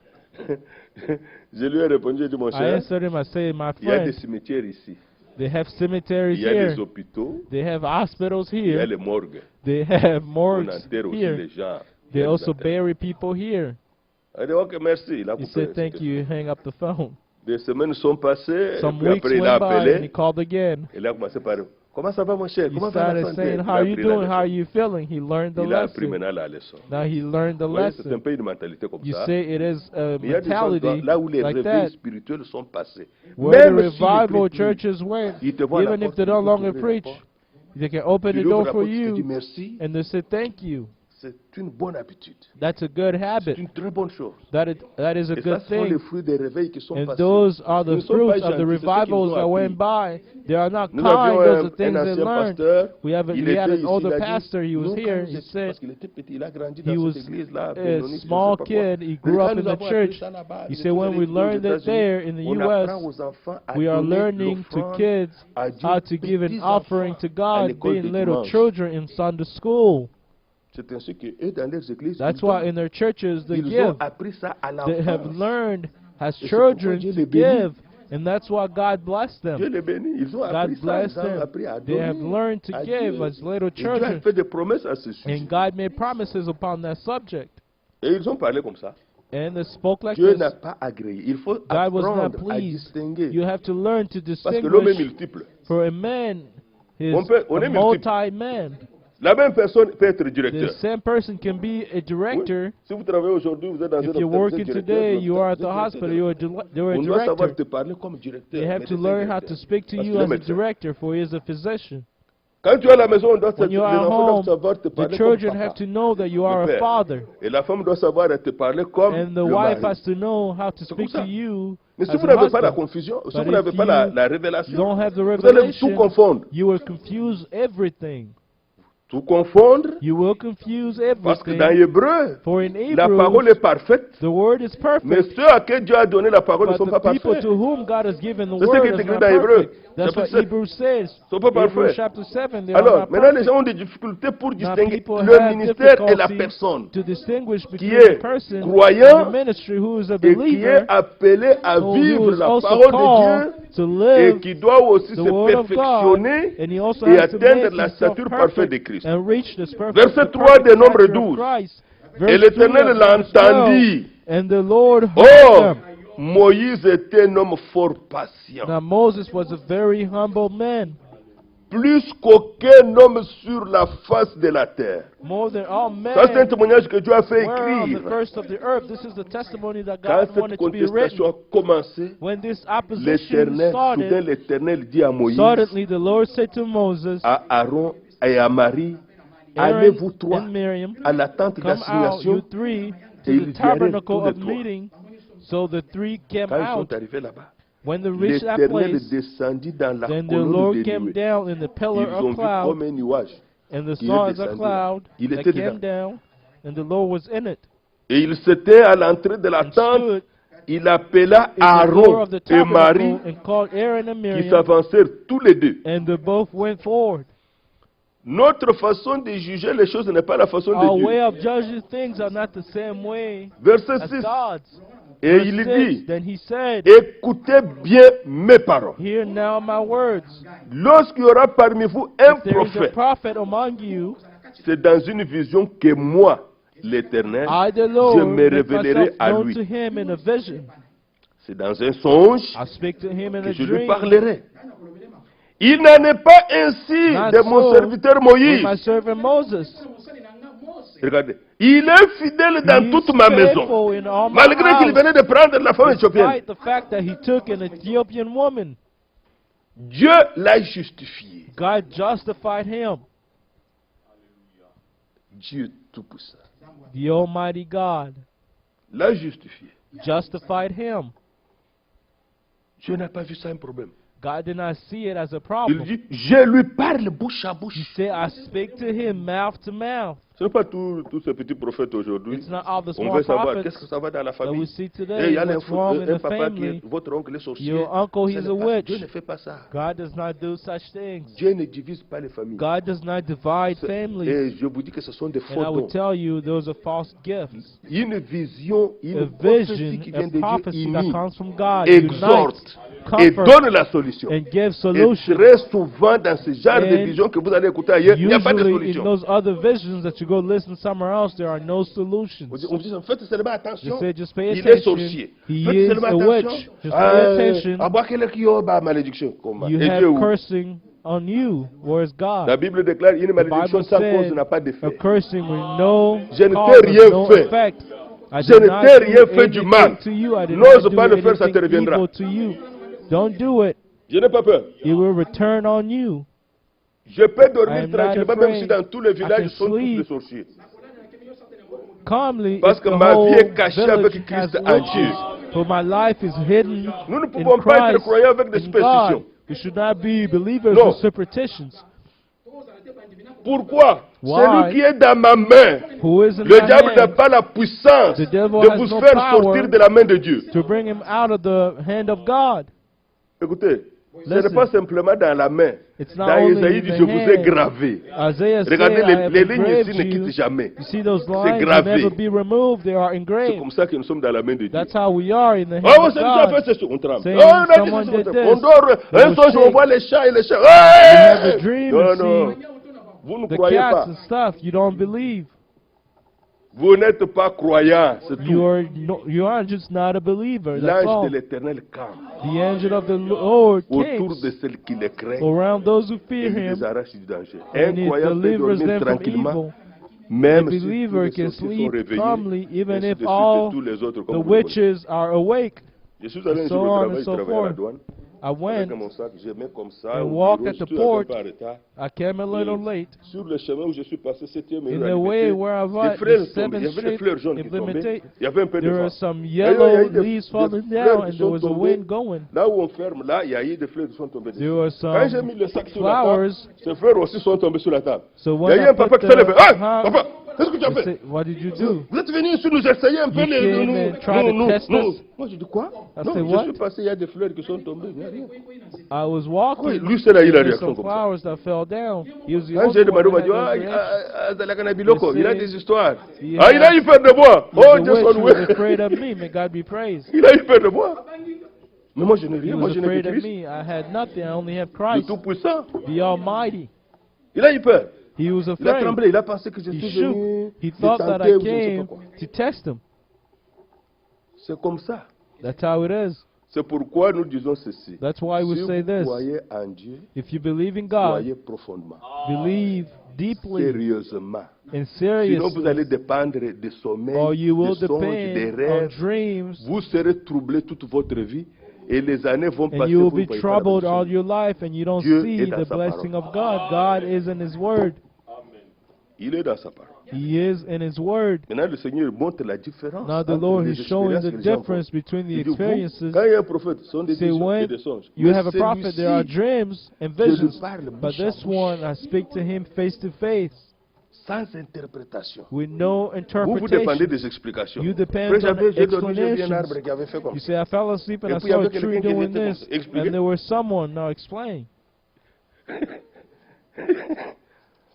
Je lui ai répondu, j'ai dit, mon I cher, answered him, I said, my il y a des friend, cimetières ici. they have Il cemeteries y a here. des hôpitaux. They have hospitals Il y a here. les morgues. They have On morgues enterre aussi here. les gens. They Il y a des also enterrements. bury people here. Il a dit, ok, merci. Il a He coupé. said, thank you, hang up the phone. Des semaines sont passées, et Some puis weeks après il a went by and he appelé. called again. Il a commencé par, comment ça va mon cher? He Comment va la started santé? saying, Il how a are you appris la doing? How are leçon. you feeling? He learned the Il a appris lesson. maintenant la leçon. Now he learned the Vous voyez, c'est un lesson. peu une mentalité comme You ça. say it is a Mais il y a des gens mentality là où les like réveils that. spirituels sont passés. Where the Même s'ils ne revival prient plus, churches went, ils te voient à la even if porte, they ils no peuvent longer t'ouvrir la preach, porte. they can open Tu the lui ouvres door la for porte, tu te dis you merci. and they say thank you. C'est une bonne habitude. That's a good C'est habit. une très bonne chose. That is a Et ça, good ce sont les thing. fruits des réveils qui sont And passés. those are Ils the ne sont pas fruits of the gentils, c'est ce qu'ils revivals ont that went appris. by. They are not Nous kind. avions Those are un things they ancien learned. pasteur, We il had était an ici, older il a dit, pastor. He was nous, here. quand He nous said parce qu'il était petit, il a grandi he dans was cette église-là, a Benoni, je sais small pas quoi. kid. He Mais grew quand up in nous the avons appris church. ça là-bas, He il said était when we aux learned it États-Unis, there in the on apprend U.S., aux enfants à we are donner learning to l'offrande kids à Dieu, how to give an petits offering enfants to à God, l'école being de little dimanche. children in Sunday school. C'est ainsi que eux, dans leurs églises, That's ils, why in their churches they ils ont give. appris ça à They have l'enfance. learned as c'est pourquoi children Dieu to les bénit. give, and that's why God blessed Dieu them. les bénit. Ils ont God appris ça, bless ils ont them. appris à They have donner learned to à give Dieu. as little Et Dieu a children, fait des promesses à ce sujet. and God made promises upon that subject. Et ils ont parlé comme ça. And they spoke like Dieu this. n'a pas agréé. Il faut God was not apprendre à pleased. distinguer. You have to learn to Parce que l'homme est distinguish. multiple. For a man, is On a est multiple. multi-man. La même personne peut être The directeur. same person can be a Oui. director. Si vous travaillez aujourd'hui, vous êtes dans un If hôpital, you're vous êtes working directeur, today, vous you are at the êtes hospital, directeur. you're a On doit savoir director. te parler comme directeur. They have to médecin learn how directeur. to speak to Parce you qu'il est as a médecin. director, for he is a physician. Quand tu es à la maison, on doit When les you are at enfants doivent home, savoir te the parler comme children have papa. to know that you Le are a père. father. Et la femme doit savoir te parler comme And the le wife mari. has to know how to C'est speak comme ça. to you Mais si as vous a n'avez pas la husband. confusion, si But vous n'avez if pas la you révélation, don't have the vous allez tout revelation, confondre. you will confuse everything. tout confondre, You will confuse parce que dans everything. Hébreu, For in la parole est Hebrews, parfaite, the word is mais perfect. ceux à qui Dieu a donné la parole ne But sont pas the people parfaits. to whom God has given the C'est ce qui word est is écrit not dans Hébreux, perfect. That's what chapitre 7. Hebrews says. Ils sont pas Hebrews parfaits. chapter 7, they are Alors, not maintenant, les perfect. gens ont des difficultés pour Now distinguer people le have ministère et la difficulty personne to distinguish qui between est a person croyant and the ministry who is a et qui est believer, appelé à who vivre is la also parole de called to Dieu et live qui doit aussi the se word of God, perfectionner and he also et has to atteindre make la himself stature parfaite de perfect Christ. and reach this perfect, Verset the 3 perfect de Nombre stature of 12. Christ. Et Verse 3 l'Éternel of Numbers 12, l'entendit. and the Lord heard Oh, them. Moïse était un homme fort patient, Now Moses was a very humble man, plus qu'aucun homme sur la face de la terre. more than all Ça, c'est un men témoignage que Dieu a fait were on the écrire. first of the earth. This is the testimony that Quand God cette wanted to be contestation written. a commencé, When this opposition soudain started, l'Éternel dit à Moïse, suddenly the Lord said to Moses, à Aaron et à Marie, Aaron allez-vous trois and Miriam, à la tente come out, you d'assignation. three, Et to ils the y arrivent tabernacle tous les of trois. meeting. So the three came Quand ils out. sont arrivés là-bas, When they reached that l'Éternel place, descendit dans la then the colonne Lord de came nuée. down in the pillar Ils ont of vu cloud, comme un nuage. and the Il est saw as a descendu là. cloud Il that était came dedans. down, and the Lord was in it. Et il s'était à l'entrée de la And tente. stood Il appela in the door Aaron of the et Marie tabernacle and called Aaron and qui Miriam, s'avancèrent tous les deux. and they both went forward. Notre façon de juger les choses n'est pas la façon Our de way Dieu. of judging things are not the same way Verset as 6. God's. Et Verse il 6, dit, then he said, écoutez bien mes paroles. hear now my words. Lorsqu'il y aura parmi vous un If there is a prophète, prophet among you, c'est dans une vision que moi, l'Éternel, I the je Lord me make révélerai myself à known lui. to him in a vision. C'est dans un songe I speak to him in que a je lui dream. parlerai. Il n'en est pas ainsi Not de mon so serviteur with Moïse. my servant Moses. Regardez, il est fidèle dans He toute is ma maison. faithful in all my Malgré qu'il house, venait de prendre la femme éthiopienne. despite the fact that he took an Ethiopian woman. Dieu l'a justifié. God justified him. Dieu Tout-Puissant The Almighty God l'a justifié. justified him. Dieu n'a pas vu ça un problème. God did not see it as a Il problem. dit, je lui parle bouche à He bouche. said, I speak to him mouth to mouth. Ce n'est pas tous ces petits prophètes aujourd'hui. It's not all the On small veut savoir prophets qu'est-ce que ça va dans la that we famille. see Et today. il y a What's wrong in un the papa qui family? est, votre oncle est sorcier. Your uncle, Ce he's n'est a pas- Dieu witch. ne fait pas ça. God does not do such things. Dieu ne divise pas les familles. God does not divide Et families. je vous dis que ce sont des And I faux would dons. tell you those are false gifts. Une vision, A une prophétie vision, qui a vient de Dieu prophecy that unit, comes from God, exhorte unites, et comfort, donne la solution. and gives Et solution. très souvent dans ce genre de And visions que vous allez écouter ailleurs, il n'y a pas de Usually in solution. those other visions that you go listen somewhere else, there are no solutions. On dit, faites seulement attention. Just say, just pay Il est attention. sorcier. He Faites is seulement a attention. witch. Just pay attention. À boire quel qui a bah, malédiction. Comment? You Et have Dieu où? cursing on you. Where's La God? Bible déclare une The malédiction Bible sans cause said n'a pas a d'effet. cursing with no Je ne cause t'ai rien and no fait. effect. I Je did ne not t'ai do rien fait du anything mal. to you. I did N'ose not do pas le faire, ça te anything reviendra. evil to you. Don't do it. Je n'ai pas peur. It will return on you. Je peux I dormir am not tranquillement, même si afraid. dans tous les I villages can sont tous sleep. des sorciers. Calmly, Parce if que the ma vie whole est cachée village avec has Christ en witches, Dieu. but my life is hidden Nous ne in pouvons pas être Christ, croyants avec des in God. superstitions. We should not be believers Non. with superstitions. Pourquoi? Why? Celui qui est dans ma main, Who is in le my diable n'a hand pas la puissance The devil de has vous no faire power sortir de la main de Dieu. to bring him out of the hand of God. Écoutez, ce n'est Listen. pas simplement dans la main. It's not Dans only Isaïe, in dit, the je vous ai hand. gravé. Isaiah said, Regardez, I have les lignes engraved ici ne you. quittent jamais. You see those C'est lines will gravé. never be removed. They are C'est engraved. comme ça que nous sommes dans la main de Dieu. That's how we are in the hand Oh, of c'est déjà God. fait ceci, on tremble. Saying Oh, on a dit someone ceci, on did tremble. this. On dort, They un will soir, on shake. voit les chats et les chats. You have Hey! a dream Non, and non. see Vous ne the croyez cats pas. and stuff. You don't believe. Vous n'êtes pas croyant, c'est You tout. are you are just not a believer. That's L'ange all. de l'éternel campe The angel of the Lord autour camps de celles qui le craignent around those who et fear il him, les arrache du danger. and Un he croyant peut delivers dormir them from tranquillement, evil. A même si tous believer les can sorciers sont sleep réveillés, calmly even ainsi if de suite, all et tous les autres, the comme vous le connaissez. witches are awake. Je suis allé un so jour au on and travail, je so travaillais à la forth. douane. I Avec went, mon sac, je mets comme ça. and au walked bureau, at the je suis un porch. peu en retard. I came a little late. Sur le chemin où je suis passé, 7e In rue à the way Liberté, where I des was, fleurs the tombaient. Il y 7th avait des Street fleurs jaunes qui tombaient. implementation, Il y avait un peu de there vent. was some D'ailleurs, il y a yellow eu des leaves falling fleurs down, qui and there sont was a tombées. wind going. Là où on ferme, là, il y a eu des fleurs qui sont tombées. There dessus. were Quand j'ai some mis le sac sur la table, flowers. ces fleurs aussi sont tombées sur la table. So Il y when a eu I un papa put qui s'est levé. Hey, the papa, qu'est-ce que tu as they fait? said, what did you do? Vous êtes venu ici nous essayer un peu You came nous. and tried to test us? Moi, j'ai dit quoi? I Non, said, je what? suis passé, il y a des fleurs qui sont tombées. Il n'y a rien. I was Oui, walking, lui, c'est là, il a and réaction some comme ça. flowers that fell down. He was the Quand only j'ai demandé, one on m'a that dit, had those reactions. Zalakanabiloko, il a des histoires. He Ah, il a had- eu peur de moi. He's Oh, a Dieu witch. soit He was loué. afraid of me. May God be praised. Il a eu peur de moi. Mais moi, je n'ai He rien. Moi, was je n'ai que afraid of Christ, me. I had nothing. I only have le Christ, Tout-Puissant. the Almighty. Il a eu peur. He was Il a afraid. tremblé. Il a pensé que je He suis shook. venu He le thought that tenter I ou je ne sais pas came quoi. to test him. C'est comme ça. That's how it is. C'est pourquoi nous disons ceci. That's why we Si say vous this. croyez en Dieu, If you believe in God, croyez profondément, believe deeply sérieusement. and Sinon, vous allez seriously, dépendre des sommeils, or you will des songes, des depend on rêves. dreams, Vous serez troublé toute votre vie et les années vont and passer. you will vous ne be voyez pas la troubled all bénédiction. your life, and you don't Dieu see est dans the sa blessing parole. of God. God is in His Word. Il est dans sa parole. He is in His Word. Maintenant, le Seigneur montre la différence. Now the entre Lord les is showing expériences the que les gens difference font. between the Il dit, vous, experiences. quand il y a un prophète, ce sont des See, visions et when des songes. you Mais have a prophet, there are celui-ci, dreams and je lui visions. parle But bouche à this bouche, one, I speak to him face to face, sans interprétation. with no Vous dépendez interpretation. des explications. You depend Après, on j'ai dormi, j'ai vu un explanations. arbre qui avait fait comme You ça. say, I fell asleep and Et I puis, il y saw a avait tree quelqu'un qui doing était comme this, ça. Expliquez. and there was someone. Now explain.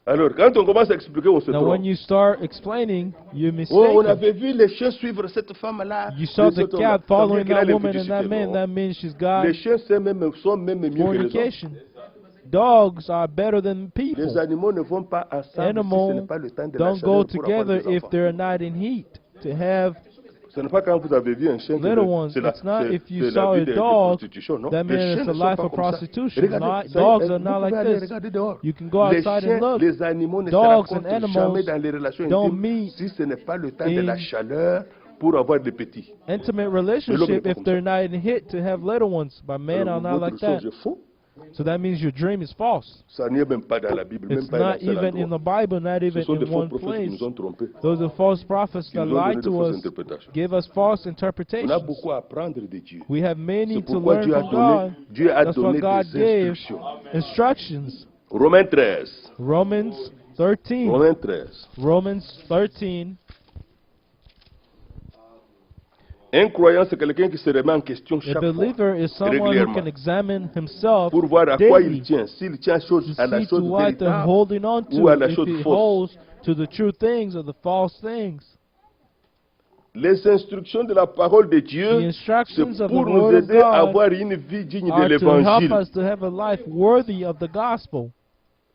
Alors, quand on commence à expliquer, on se Now, when trompe. you start explaining, you're Oh, on mistaken. avait vu les chiens suivre cette femme-là. You saw the cat following that woman and and that man. That means she's got Les chiens sont même mieux que les hommes. fornication. Dogs are better than Les people. animaux ne vont pas ensemble si ce n'est Animals pas le temps de la don't go chaleur pour avoir together des if enfants. they're not in heat. To have Ce n'est pas quand vous avez vu un chien little ones, c'est la, it's not c'est- if you c'est saw la vie a de dog, prostitution, non? that Les means chiens it's ne a sont life pas of comme ça. prostitution. Regardez, Not, ça, dogs vous are not pouvez like aller this. regarder dehors. You can go Les outside chiens, and look. les animaux ne se Dogs and rencontrent animals jamais dans les relations don't intimes meet si ce n'est pas le temps de in la chaleur pour avoir des petits. Intimate l'homme n'est relationship pas if comme they're not in heat to have little ones. But men Alors, are not votre like that. songe est faux. So that means your dream is false. Ça n'y est même pas dans la Bible, même It's pas not dans un seul even in endroit. the Bible, not Ce even sont des in faux one prophètes qui place. nous ont trompés. Those are false prophets Qui that nous ont donné lied de to fausses us, interprétations. give us false On a interpretations. beaucoup à apprendre de Dieu. We have many C'est to pourquoi learn Dieu a from donné, God. Dieu a That's why donné God des gave instructions. instructions. Romains 13. Romans 13. Romains 13. Romans 13. Un croyant, c'est quelqu'un qui se remet en question A chaque fois, believer is someone who régulièrement, can examine himself pour voir à quoi il daily tient, s'il tient to à la see to chose what they're véritable holding on ou to, à la if chose he fausse. holds to the true things or the false things. Les instructions de la parole de The Dieu, instructions c'est of the pour nous Word of aider à God avoir une vie digne de are to help l'évangile. us to have a life worthy of the gospel.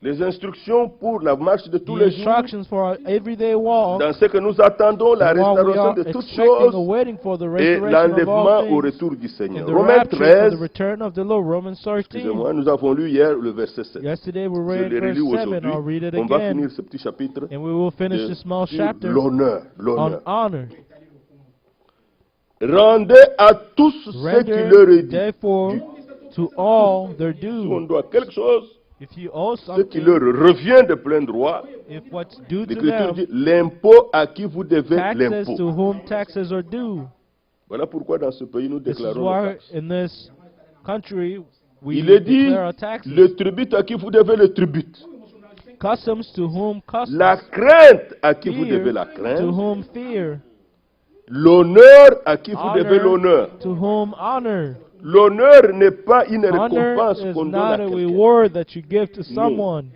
Les instructions pour la marche de tous The les jours, instructions for our everyday walk, dans ce que nous attendons, la and while we restauration are de toutes expecting or choses waiting for the et restoration of l'enlèvement all au things, retour du Seigneur. and the Romains rapture for the 13, return of the Lord. Romans 13. excusez-moi, nous avons lu hier le verset 7. Yesterday we Je read l'ai verse relu 7. aujourd'hui. I'll read it On va again, finir ce petit chapitre and we will finish de- this small sur chapter l'honneur. on honor. Rendez à tous ce qui leur Render est dit. therefore to all their Si on due. doit quelque chose, If you owe ce qui something, leur revient de plein droit, if what's due to l'Écriture them, dit l'impôt à qui vous devez taxes l'impôt. to whom taxes are due. Voilà pourquoi dans ce pays nous This is déclarons nos why taxes. in this country we Il est dit declare our taxes. le tribut à qui vous devez le tribut. Customs to whom customs. La crainte à qui vous devez Fear la to crainte. whom fear. L'honneur à qui vous devez Honor l'honneur. to whom honor. L'honneur n'est pas une Honor récompense is qu'on donne à not a quelqu'un. reward that you give to someone.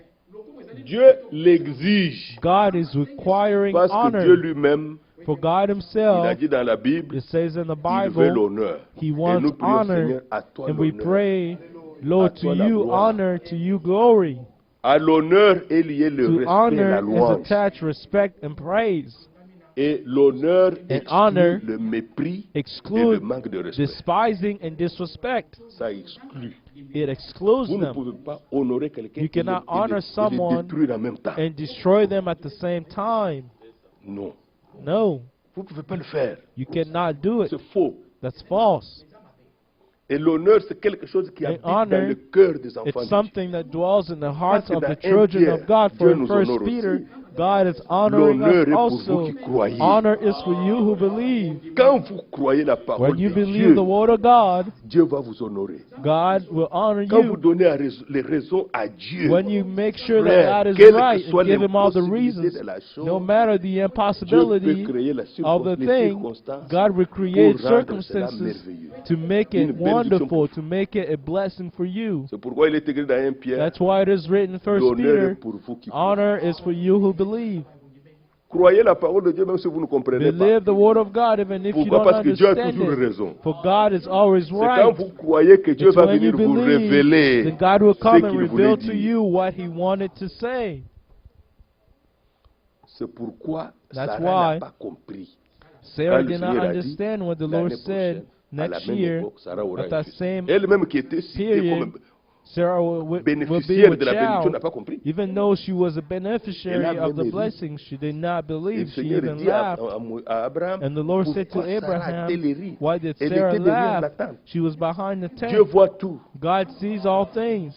Dieu l'exige God is requiring parce que Dieu honor. lui-même, For God il a himself, dit dans la Bible, it says in the il veut Bible, l'honneur. he Et wants nous prions, honor, Seigneur, à toi and we l'honneur. pray, Lord, À to toi la you gloire. honor, to you glory. À l'honneur est lié le To respect et la honor is louange. attached respect and praise. Et l'honneur And honor exclut le mépris et le Exclude manque de respect. despising and disrespect. Ça exclut. It excludes Vous ne them pouvez pas honorer quelqu'un You et le- cannot et le- honor et le someone détruire en même temps. and destroy them at the same time. Non. No, Vous ne pouvez pas le faire. you cannot do it. C'est faux. That's false. Et l'honneur, c'est quelque chose qui And habite dans honor, le cœur des enfants it's de Dieu. something that dwells in the hearts que of dans the 1 children Pierre, of God. Dieu For in nous 1 honore Peter, aussi. God is honoring L'honneur us est pour vous also. qui croyez. Honor is for you who believe. Quand vous croyez la parole When you de believe Dieu, the word of God, Dieu va vous honorer. God will honor Quand vous you. donnez les raisons à Dieu, When you make sure that frère, God is quelle right que soit and give Him all the l'impossibilité reasons, de la chose, no matter the Dieu peut impossibility créer of the les thing, circonstances God will create pour rendre cela circumstances merveilleux. to make Une it bénédiction pour wonderful, to make it a blessing for you. C'est pourquoi il est écrit dans 1 Pierre, That's why it is written in 1 l'honneur est Peter, pour vous qui croyez. honor is for you who believe. Croyez la parole de Dieu même si vous ne comprenez pas. Believe the word of God even if you Pourquoi? don't Parce que Dieu a understand toujours it. raison. For God is always C'est quand right. vous croyez que Dieu It's va when you venir vous believe révéler that God will ce come and qu'il voulait reveal to dire. you what He wanted to say. C'est pourquoi That's Sarah why n'a pas compris. Sarah Quand le did not Seigneur a dit, understand what the Lord l'année said. prochaine, à la Next même year, époque, Sarah aura at un that fils. same Elle-même qui était citée period, comme Sarah will be bénéficiaire with de la bénédiction n'a child. pas compris. Even though she was a Elle beneficiary a of même the ri. blessing, she did not Et believe. le She Seigneur even dit à laughed. Abraham, And the Lord said to pourquoi Sarah Abraham, a-t-elle ri? why did Elle Sarah était derrière la laugh? tente. She was behind the Dieu tent. voit tout. God sees all things.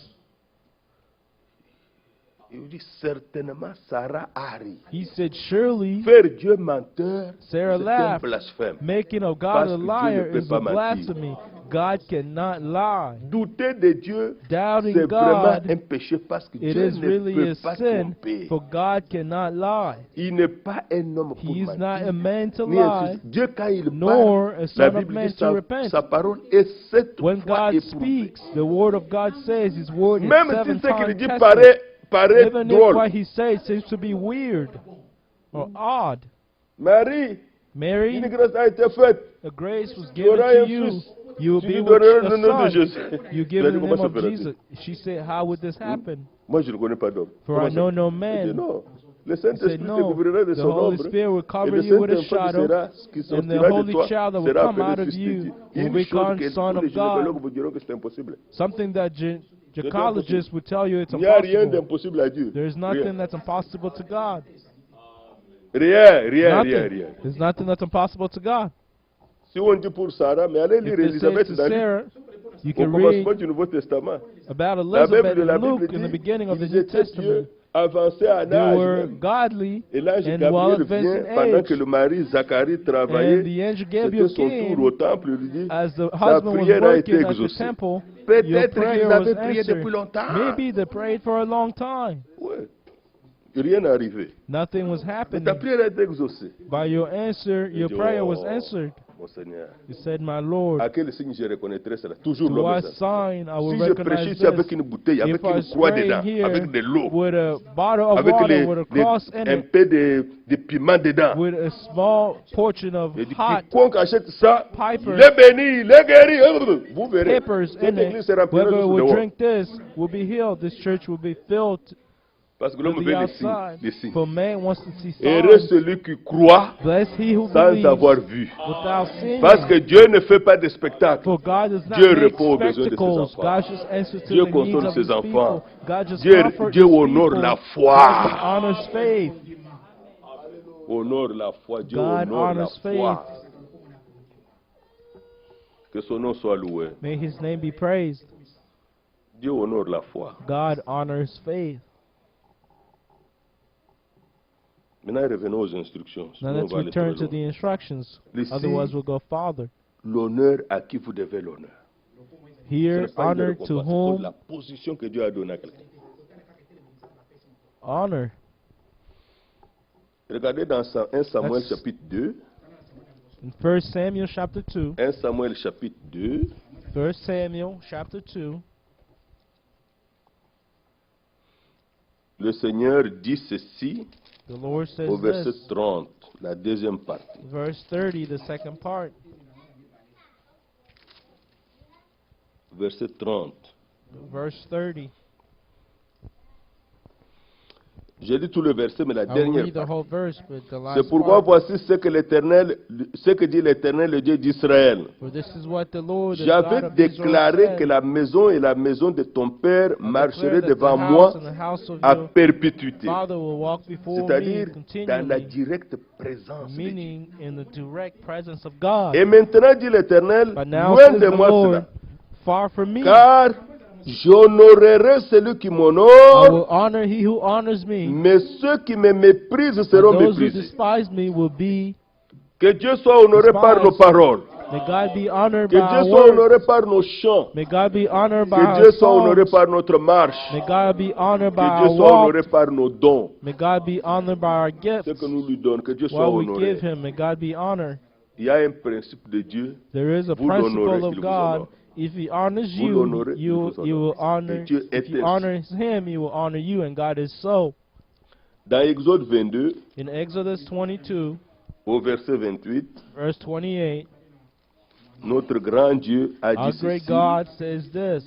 Il dit certainement Sarah a ri. He said, surely Faire Dieu menteur, Sarah c'est un laughed. blasphème. Making of God Parce a que Dieu liar ne peut is pas a mentir. blasphemy. God cannot lie. Douter de Dieu, Doubting c'est vraiment God, un péché parce que it Dieu is ne really peut a pas sin, tromper. for God cannot lie. Il n'est pas un homme pour He is not a mentir. man to Ni un lie, fils. Dieu, quand il nor parle, a la son of Bible man dit to repent. sa parole est sept When fois God éprouvée. speaks, the word of God says His word is Même si 7 ce qu'il times dit tested. paraît Even if drôle. what He says seems to be weird or odd. Marie, Mary, une grâce a été faite. a grace was Tu given auras to un you. fils. You will Tu be lui with donneras le a nom de son. Jésus. You Tu as give dit, the comment name ça of fera-t-il? Jesus. She said, how would this happen? Moi, je ne connais pas d'homme. For Comment I ça? know no Il dit, man. non. Le He said, Saint-Esprit te no, couvrira de the son Holy ombre. Spirit will Et cover le you with a Saint-Enfant shadow, qui and the sortira de Holy toi child that will sera come out appelé of fils de you Dieu. will Une chose become que son tous les of God. gynécologues vous diront que c'est impossible. Something that gynecologists would tell you it's Il n'y a rien impossible. d'impossible à Dieu. There's Rien. nothing that's impossible to God. Rien. Nothing. There's nothing that's impossible to God. Si on dit pour Sarah, mais allez lire If it says Élisabeth to dans Sarah, you au can commencement read du Nouveau Testament. about La Bible, Elizabeth la and Bible Luke in the dit beginning of the ils New étaient Testament. pieux, avancés en They âge. were même. godly Et l'ange and well Gabriel advanced vient in pendant age. que le mari Zacharie And travaillait. the angel C'était Gabriel son tour came au temple. Il lui dit as the sa husband was prière a été working at the exaucée. temple. Your Peut-être prayer qu'ils was avaient prié answered. depuis longtemps. Maybe they prayed for a long time. Ouais. Rien n'est arrivé. Nothing was Mais ta happening. prière a été exaucée. By your answer, your dit, prayer was oh. answered. Mon Seigneur, You said, my Lord, à quel signe je reconnaîtrai cela? Toujours to l'homme what est ça. sign I will Si je prêchais recognize ici avec this? une bouteille, avec If I une croix spray dedans, here avec de l'eau, with a bottle of avec water with a cross in un it, peu de piment dedans, with a small portion of je dis hot quiconque achète ça, Piper. les bénit, les guérit. Vous verrez. peppers Cette in église it, sera pleine whoever jusqu'au will dehors. drink this will be healed. This church will be filled Parce que to l'homme the veut outside. des signes. For man wants to see Heureux signs. celui qui croit Blessed he who sans believes avoir vu. without seeing. Parce que Dieu ne fait pas de spectacle. For God does not Dieu make répond aux besoins de ses spectacles. enfants. God just answers to Dieu the needs console of ses his enfants. people. God just Dieu comforts Dieu his honore people. la God foi. honors faith. Honore la foi. Dieu God honore la honors foi. Que son nom soit loué. May his name be praised. Dieu honore la foi. God honors faith. Maintenant, revenons aux instructions. Now Sinon, on let's va aller return trop to the loin. instructions. Ici, Otherwise we'll go farther. l'honneur à qui vous devez l'honneur. Ce Here, n'est pas une honor récompense, to c'est comme whom la position que Dieu a donnée à quelqu'un. honor. Regardez dans 1 Samuel That's- chapitre 2. In 1 Samuel chapter 2, 1 Samuel chapitre 2. 1 Samuel chapter 2, Le Seigneur dit ceci the Lord says au verset this. 30, la deuxième partie. Verse 30, the second part. Verset 30. Verse 30. J'ai dit tout le verset, mais la I will dernière read the partie. whole verse, but the C'est last pourquoi part. voici ce que dit l'Éternel, le Dieu d'Israël. For this is what the Lord, the God J'avais of Israel, déclaré said. que la maison et la maison de ton père I marcheraient declare that the devant house moi and the house of à your perpétuité. father will walk before me C'est-à-dire dans la continually, directe présence de Dieu. meaning in the direct presence of God. Et maintenant, dit l'Éternel, But now loin says de the moi Lord, cela. far from me. Car j'honorerai celui qui I m'honore, will honor he who honors me. mais ceux qui me méprisent And seront those who méprisés. despise me will be. Que Dieu soit honoré par nos paroles. May God be honored Que by our Dieu soit honoré words. par nos chants. May God be honored by Que our Dieu soit honoré songs. par notre marche. May God be honored by Que Dieu our soit walk. honoré par nos dons. May God be honored by our gifts. Ce que nous lui donnons, que Dieu soit What we honoré. give him, may God be honored. Il y a un principe de Dieu. There is a Vous l'honorez, principle il of vous God. honore. If he honors Vous you, l'honorez, il you vous honore. will honor. Et Dieu If est you ainsi. honor him, he will honor you, and God is so. Dans Exode 22, In Exodus 22, au verset 28, verse 28, notre grand Dieu a our dit great ceci. God says this.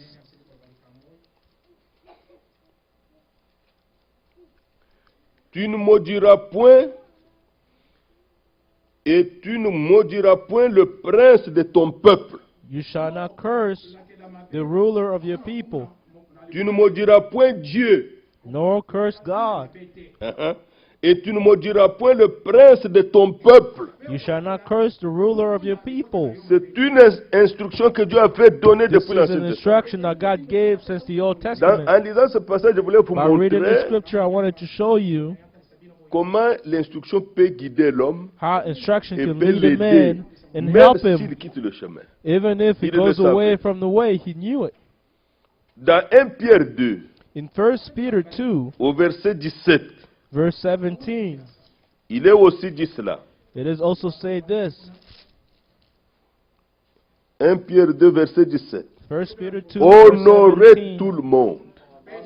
Tu ne maudiras point et tu ne maudiras point le prince de ton peuple. You shall not curse the ruler of your people, Tu ne maudiras point Dieu. nor curse God. Et tu ne maudiras point le prince de ton peuple. You shall not curse the ruler of your people. C'est une instruction que Dieu avait donnée This depuis is l'Ancien an Testament. instruction that God gave since the Old Testament. En lisant ce passage, je voulais vous By reading the montrer scripture, I wanted to show you comment l'instruction peut guider l'homme how instruction et can peut lead a l'aider, man and même help s'il him, quitte le chemin. even if he Il le goes away savait. from the way. He knew it. Dans 1 Pierre 2, In 1 Peter 2, au verset 17, verse 17, il est aussi dit cela. it is also said this. 1 Pierre 2, verset 17. 1 Peter 2, Honorez verse tout 17, le monde.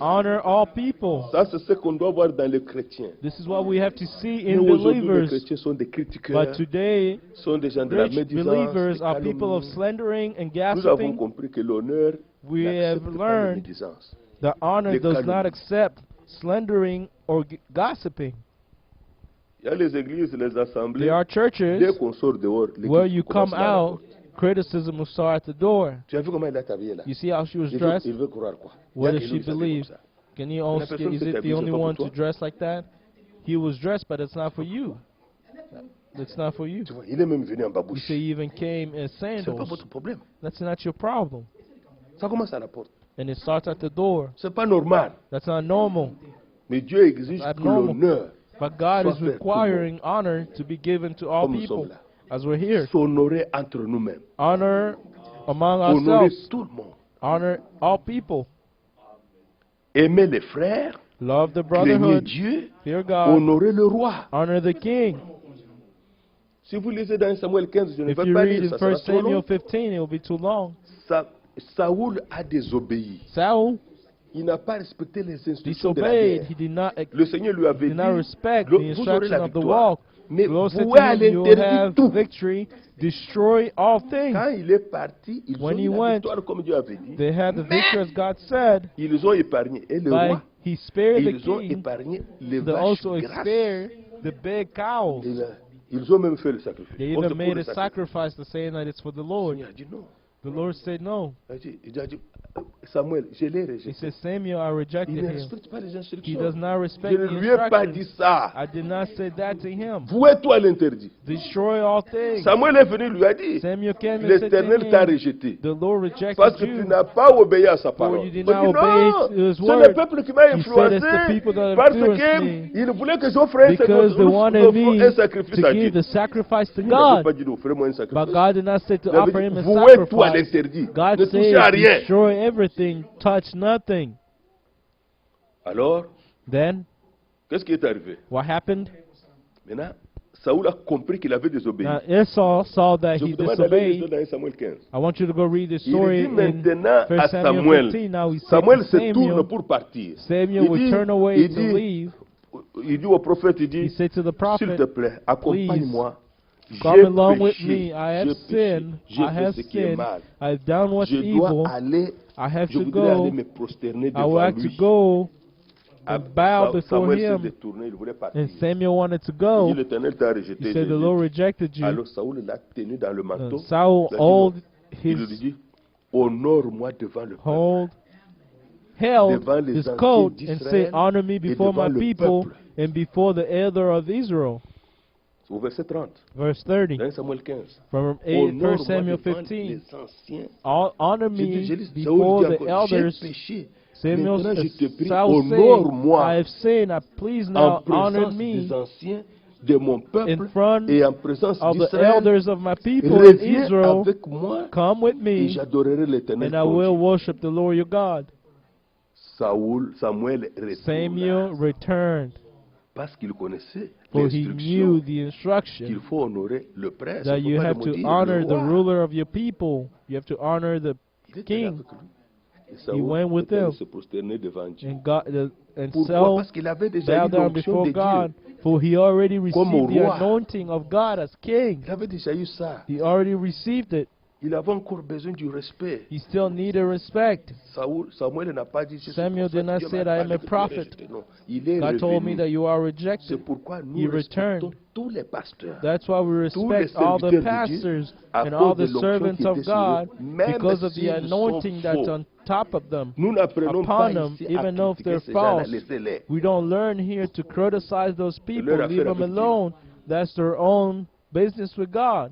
honor all people. Ça, c'est ce qu'on doit voir dans les chrétiens. This is what we have to see Mais in aujourd'hui, les believers. chrétiens sont des critiqueurs, But today, sont des gens de la rich médisance, believers des are people of calomnies. slandering and Nous avons gossiping. compris que l'honneur We have n'accepte pas la learned médisance. the honor les does not calomnies. accept slandering or gossiping. Il y a les églises, les assemblées. There are Dès churches qu'on sort dehors, les where critiques you commencent come dans la out, porte. criticism will start at the door. Tu as vu comment il est habillé là? You see how she was Il dressed? veut croire quoi? What Il y a does que she lui qui s'habille believe? comme ça. Can you La also, personne is qui it s'habille, the c'est only pas pour one to toi. dress like that? He was dressed, but it's not for you. It's not for you. Tu vois, il est même venu en You babouche. say he even came in C'est pas sandals. votre problème. That's not your problem. Ça commence à la porte. And it starts at the door. C'est pas normal. That's not normal. Mais Dieu exige That's que abnormal. l'honneur But God soit is fait à tout le monde. requiring honor to be given to all Comme nous people sommes là. as we're here. S'honorer entre nous-mêmes. Honor among Honorer ourselves. tout le monde. Honor all people. Aimer les frères. Love the Craigner brotherhood. Dieu. Fear God. Honorer le roi. Honor the king. Si vous lisez dans Samuel 15, je ne If vais you pas read lire, in ça sera 1 trop long. Samuel 15, it will be too long. Saoul a désobéi. Saul Il n'a pas respecté les instructions de la guerre. disobeyed. He did not Le Seigneur lui avait did not dit, respect the vous aurez instruction la of the victoire. walk. Mais The Lord said vous to à him, you will l'interdit have tout. victory, destroy all things. Quand il est parti, ils When ont he eu la went, victoire comme Dieu avait dit. They had the victory as God said, Ils ont épargné. Et le but roi, he spared the ils ont king. épargné les They vaches also grasses. spared the big cows. Ils ont même fait le sacrifice. They Oh, c'est even pour made le a sacrifice to saying that it's for the Le Lord. Seigneur a dit non. The Lord said no. Il a dit, Samuel, je l'ai He rejeté. said, Samuel, I rejected Il ne him. respecte pas les He instructions. does not Je respect ne the lui ai pas dit instructions. ça. I did not say that to him. Vouez-toi à l'interdit. Destroy all things. Samuel est venu, lui a dit, Samuel came and said to l'Éternel t'a him, rejeté. the Lord rejected Parce que tu you. n'as pas obéi à sa For parole. you did Il not dit obey non, to his c'est le word. peuple qui m'a He said influencé it's the people that parce influenced me. qu'il voulait que j'offre un Because they wanted me un sacrifice to à give Dieu. the sacrifice to Il n'avait pas God. dit d'offrir-moi un But sacrifice. God did not say to Il avait offer dit, him a vouez-toi à sacrifice. l'interdit. God Ne touchez à said, rien. destroy everything, touch nothing. Alors, Then, qu'est-ce qui est arrivé? what happened? Maintenant, Saoul a compris qu'il avait désobéi. Now Esau saw that Je he vous demande d'aller lire disobeyed. dans Samuel 15. I want you to go read the Il story dit in maintenant 1 à Samuel Samuel. 15. Now he said Samuel to se tourne Samuel, pour partir. Samuel would turn away to leave. Il dit au prophète, il He dit, said to the s'il te prophet, plaît, accompagne-moi. come along with péché, me. I have j'ai sinned. péché, j'ai I fait have ce qui est sinned. mal. I've done what's Je evil. dois aller, I have je to voudrais aller go. me prosterner I devant will have to lui. go and bow before Samuel s'est him. détourné, il voulait partir. And Samuel wanted to Il go. dit, l'Éternel t'a rejeté. He said, the Jésus. Lord rejected you. Alors Saoul l'a tenu dans le manteau. Saul Il a dit non. held Il lui his dit, honore-moi devant le peuple. held Devant les his anciens coat and d'Israël said, honor me et before devant my le people peuple. and before the elder of Israel. Au verset 30. Verse 30. Dans 1 Samuel 15. From 1 Honore-moi Samuel devant 15. les anciens. Honor J'ai me dit, before Saül dit the encore, j'ai elders. péché. Samuel, Maintenant, je te prie, Saul said, I honore-moi have sinned. Please en now honor présence me des anciens de mon in peuple front et en présence of the d'Israël. elders of my people in Reviens Israel. avec moi Come with et me, j'adorerai l'Éternel and I ton will Dieu. worship the Lord your God. Samuel Samuel retourna returned, parce qu'il connaissait for he knew l'instruction the qu'il instruction faut honorer le prince. that Il faut you pas le have to maudire, honor le the roi. ruler of your people. You have to honor the Il était là king. avec lui. Et Saül went with était allé them. se prosterner devant Dieu. And God and Pourquoi? Saul Parce qu'il avait déjà bowed eu down l'onction before de God, Dieu. for he already Comme au received the roi. anointing of God as king. Il avait déjà eu ça. He already received it. Il avait encore besoin du respect. He still needed respect. Samuel n'a pas dit, Samuel did not say, I am a prophet. Non, il est God told me revenu. that you are C'est rejected. pourquoi nous He respectons returned. tous les pasteurs. That's why we Tous les respect all the serviteurs de Dieu, pastors à and cause all de the l'onction servants qui of était sur God eux, même because of the s'ils anointing sont that's faux. on top of them. Nous n'apprenons Upon pas them, ici à even though if critiquer they're ces gens-là, false. laissez-les. We don't learn here to criticize those people. Leur Leave affaire them avec Dieu. alone. That's their own business with God.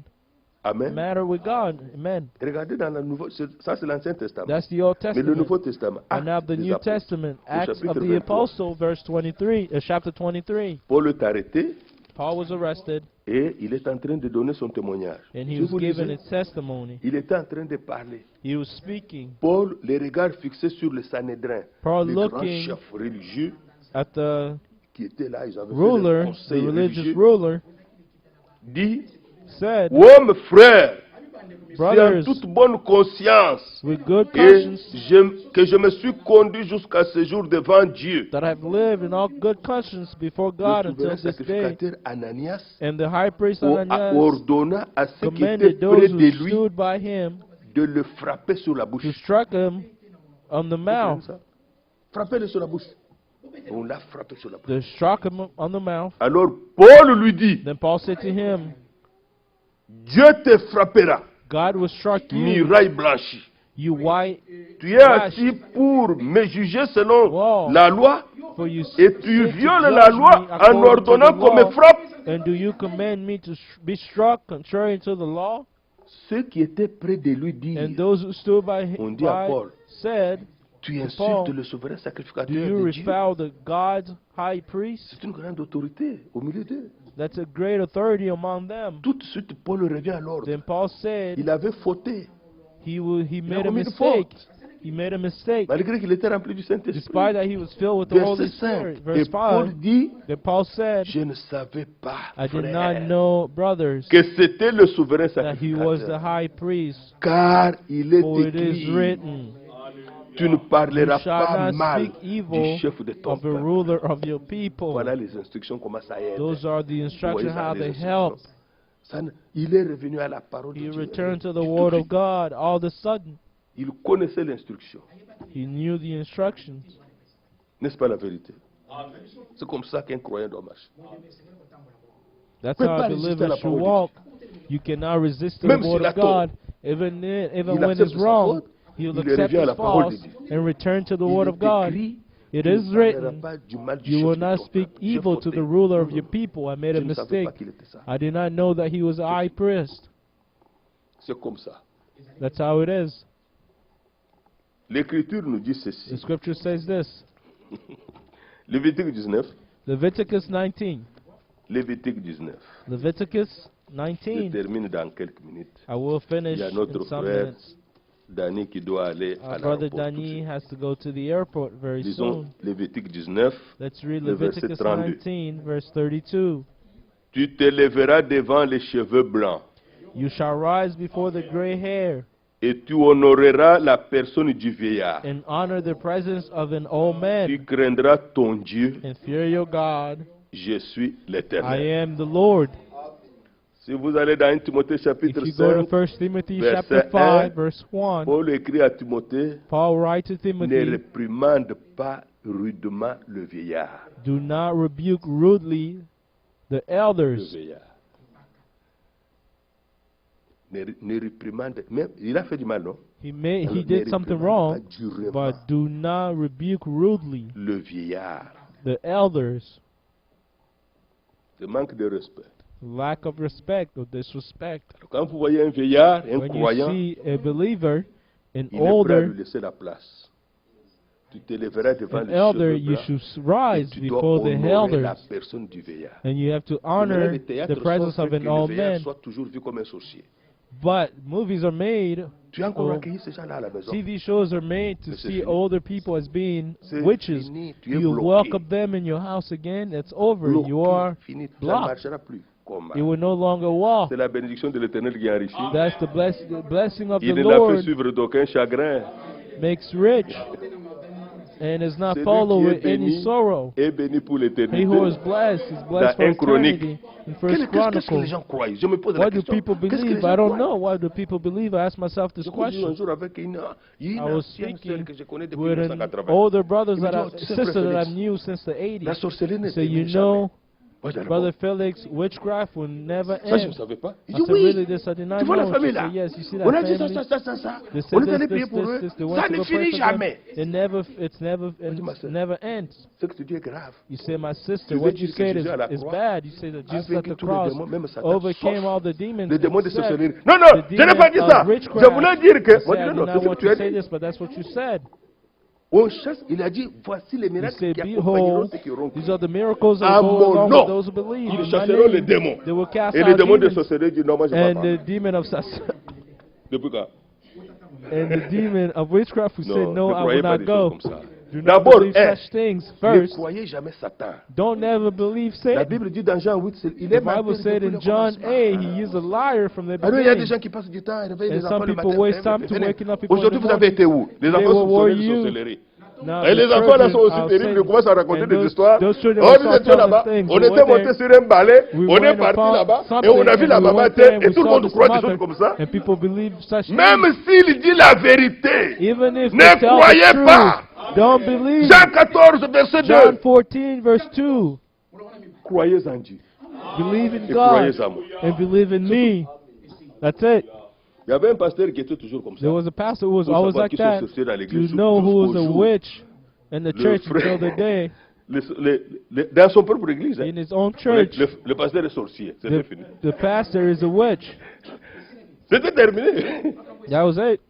Amen. Matter with God. Amen. Regardez dans le Nouveau, ça c'est l'Ancien Testament. That's the Old Mais le Nouveau Testament. Testament, And now Actes the des New Apôtres, Testament, au Acts chapitre of the 23. Apostle, verse 23, chapter 23. Paul est arrêté Paul was arrested et il est en train de donner son témoignage. and Si he was vous given lisez, his testimony. il était en train de parler. He was speaking. Paul, les regards fixés sur le Sanhédrin, Paul les grands looking chefs religieux at the qui étaient là, ils avaient fait ruler, un the conseil religious religieux, ruler, dit, said, ô mes frères, c'est en brothers, toute bonne conscience with good et conscience, que je me suis conduit jusqu'à ce jour devant Dieu. that I have lived in all good conscience before God Le until souverain this day. sacrificateur Ananias And the high priest Ananias ordonna à ceux qui étaient commanded près those de who lui stood by him de le frapper sur la bouche. to strike him on the mouth. Frapper-le sur la bouche. On l'a frappé sur la bouche. To strike him on the mouth. Alors Paul lui dit, Then Paul said to him, Dieu te frappera, God will strike you, muraille blanchie. you white, Tu es assis pour me juger selon Wow. la loi for you et tu sit to violes judge la me loi en according to ordonnant the qu'on me law. frappe. And do you command me to be struck contrary to the law? Ceux qui étaient près de lui And dirent, those who stood by on him dit à Paul, said, tu to insultes Paul, le souverain do sacrificateur you de Dieu. refoul the God's high priest? C'est une grande autorité au milieu d'eux. That's a great authority among them. Tout de suite, Paul revient à l'ordre. Then Paul said Il avait fauté, he Il made a a commis une mistake. faute. He made a mistake. malgré qu'il était rempli du Saint-Esprit. Despite that he was filled with the Holy Verset 5. Spirit. Et Verse Paul 5. dit, Then Paul said, je ne savais pas, I did frère, not know, brothers, que c'était le souverain that he was the sacrificateur. high priest. Car il est For it is écrit, written, tu ne you parleras shall pas not mal speak du evil chef de ton of the peuple. ruler of your people. Voilà les instructions, comment ça aide. Those are the instructions ça, how les they instructions. help. Il est revenu à la parole de He Dieu. returned to the Du tout word of fit. God all of a sudden. Il connaissait l'instruction. He knew the instructions. N'est-ce pas la vérité? C'est comme ça qu'un croyant doit marcher. That's Peut how pas a résister à believer la should parole de walk. You cannot resist the Même word s'il a of God. Even Il when accepte it's sa wrong, faute, he will il accept revient à his la parole fault de Dieu. and return to the Il word est of God. écrit, It tu ne is parleras written, pas du mal du you chef will de not ton speak peuple. J'ai evil to fauté. the ruler of your people. I made Je a ne savais pas mistake. qu'il était ça. I did not know that he was a high priest. C'est comme ça. That's how it is. L'Écriture nous dit The ceci. scripture says this. Lévitique 19. Leviticus 19. Lévitique 19. Leviticus Je 19. termine dans quelques minutes. I will finish Il y a notre in some frère minutes. Danny qui doit aller à Our brother l'aéroport. tout de Dani suite. has to go to the airport very Lisons soon. Lévitique 19. Let's read le verset Leviticus 32. 19, verse 32. Tu te lèveras devant les cheveux blancs You shall rise before the gray hair et tu honoreras la personne du vieillard. and honor the presence of an old man Tu craindras ton Dieu. and fear your God. Je suis I l'Éternel. am the Lord. Si vous allez dans 1 Timothée chapitre If you go to 5, 1 Timothy verset chapter 5, 1, verse 1, Paul écrit à Timothée, Paul writes to ne Timothy, réprimande pas rudement le vieillard. do not rebuke rudely the Le elders. vieillard. Ne réprimande, même, il a fait du mal, non? He Alors, did ne something réprimande wrong, pas durement but do not rebuke rudely le vieillard. the elders. Ce manque de respect. lack of respect or disrespect. Quand vous voyez un vieillard, un When you croyant, see a believer, an il est prêt à older, lui laisser la place. Tu te lèveras devant an les elder, cheveux you blancs should et rise tu dois before the honorer la elders, personne du vieillard. and you have to Et maintenant, honor les théâtres the presence sont of faits an que le old vieillard man. soit toujours vu comme un sorcier. But movies are made, Tu as encore or accueilli ces gens-là à la maison. TV shows are made to Mais c'est see fini. older people as being C'est witches. fini, tu es You bloqué. welcome them in your house again, it's over. Bloqué, You are fini, ça ne blocked. marchera plus. Comment? You will no longer walk. C'est la bénédiction de l'Éternel qui enrichit. That's the blessing of the Il ne l'a fait Lord suivre d'aucun chagrin. makes rich, and is not Celui followed qui est with any béni sorrow. est béni pour He l'éternité. who is blessed Dans for 1 Chronique. eternity. In Qu'est-ce First que les Chronicles, gens croient? Je me pose la what do question. people Qu'est-ce que les believe? gens I don't croient? know. Why do people believe? I ask myself this Je me dis un question. jour avec une I was ancienne sœur speaking que je connais depuis with an 1980. older brothers Il me that dit, I, oh, tu sais, sister Frère that I Félix, knew since the la 80s. sorcellerie ne So you termine know, jamais. Moi, je Brother Felix, witchcraft will never Ça, je ne end. savais pas. Il I dit said, oui. really, this I did not Tu vois la know. famille She là? said, yes, you see On that a dit ça, family? ça. They On said est allé this, prier this, pour eux. this, this. They Ça went to ne go pray finit for them. jamais. It Dis, ma sœur. never ends. Ce que tu dis est grave. You say, my sister, Tu veux what dire you que said Jésus à la is croix bad. You say that Jesus a at the vaincu tous les cross démons, même Satan, overcame sauf all the demons. les démons de except sorcellerie. Non, non, the je n'ai pas dit demon ça. of witchcraft. Je voulais dire que. I Moi, said, je I dis non, did c'est not ce want que tu to as say dit. this, but that's what you said. On chasse, il a dit voici les You miracles say, qui accompagneront behold, ceux qui auront cru. these are the miracles that À will go mon along nom, with those who believe. ils In my chasseront les name, démons. they will cast Et les out démons de demons. sorcellerie disent non, moi je ne And vais the pas. demon of Depuis quand? and the demon of witchcraft who said, Non, no, ne I croyez will pas not des go. choses comme ça. Do not D'abord, believe such things. ne First, croyez jamais Satan. don't never believe La Satan. Bible dit dans Jean 8, il The est Bible menteur said depuis in le John commencement. 8, he is a liar from the Alors il y a des beginning. gens qui passent du temps et réveillent And les some enfants le people matin. waste time to Venez. waking up people in Aujourd'hui the vous avez morning. été où? Les They enfants will sont worry sauvés de you. sorcellerie. Now, Et the les enfants là children sont aussi are terribles, ils saying- commencent à raconter and des those- histoires. those children Oh, will nous start étions telling là-bas, things. on We était went monté there. sur un balai, We on est went parti upon là-bas, et something, on a vu and la we maman went tête, there, et we tout le saw monde the croit des mother, choses comme ça. and people believe such Même things. s'il dit la vérité, Even if ne they tell croyez the truth, pas. don't believe. Jean 14, verset 2. John 14, verse 2. Croyez en Dieu. Believe in Et God croyez en moi. and believe in me. That's it. Il y avait un pasteur qui était toujours comme ça. There was a pastor who was Pour always savoir like qui sont that. sorciers dans You l'église know who was a jusqu'au jour. witch in the Le church frère- until the day dans son propre église. hein. in his own On est- church. Le pasteur est sorcier. C'était fini. The pastor is a witch. C'était terminé. That was it.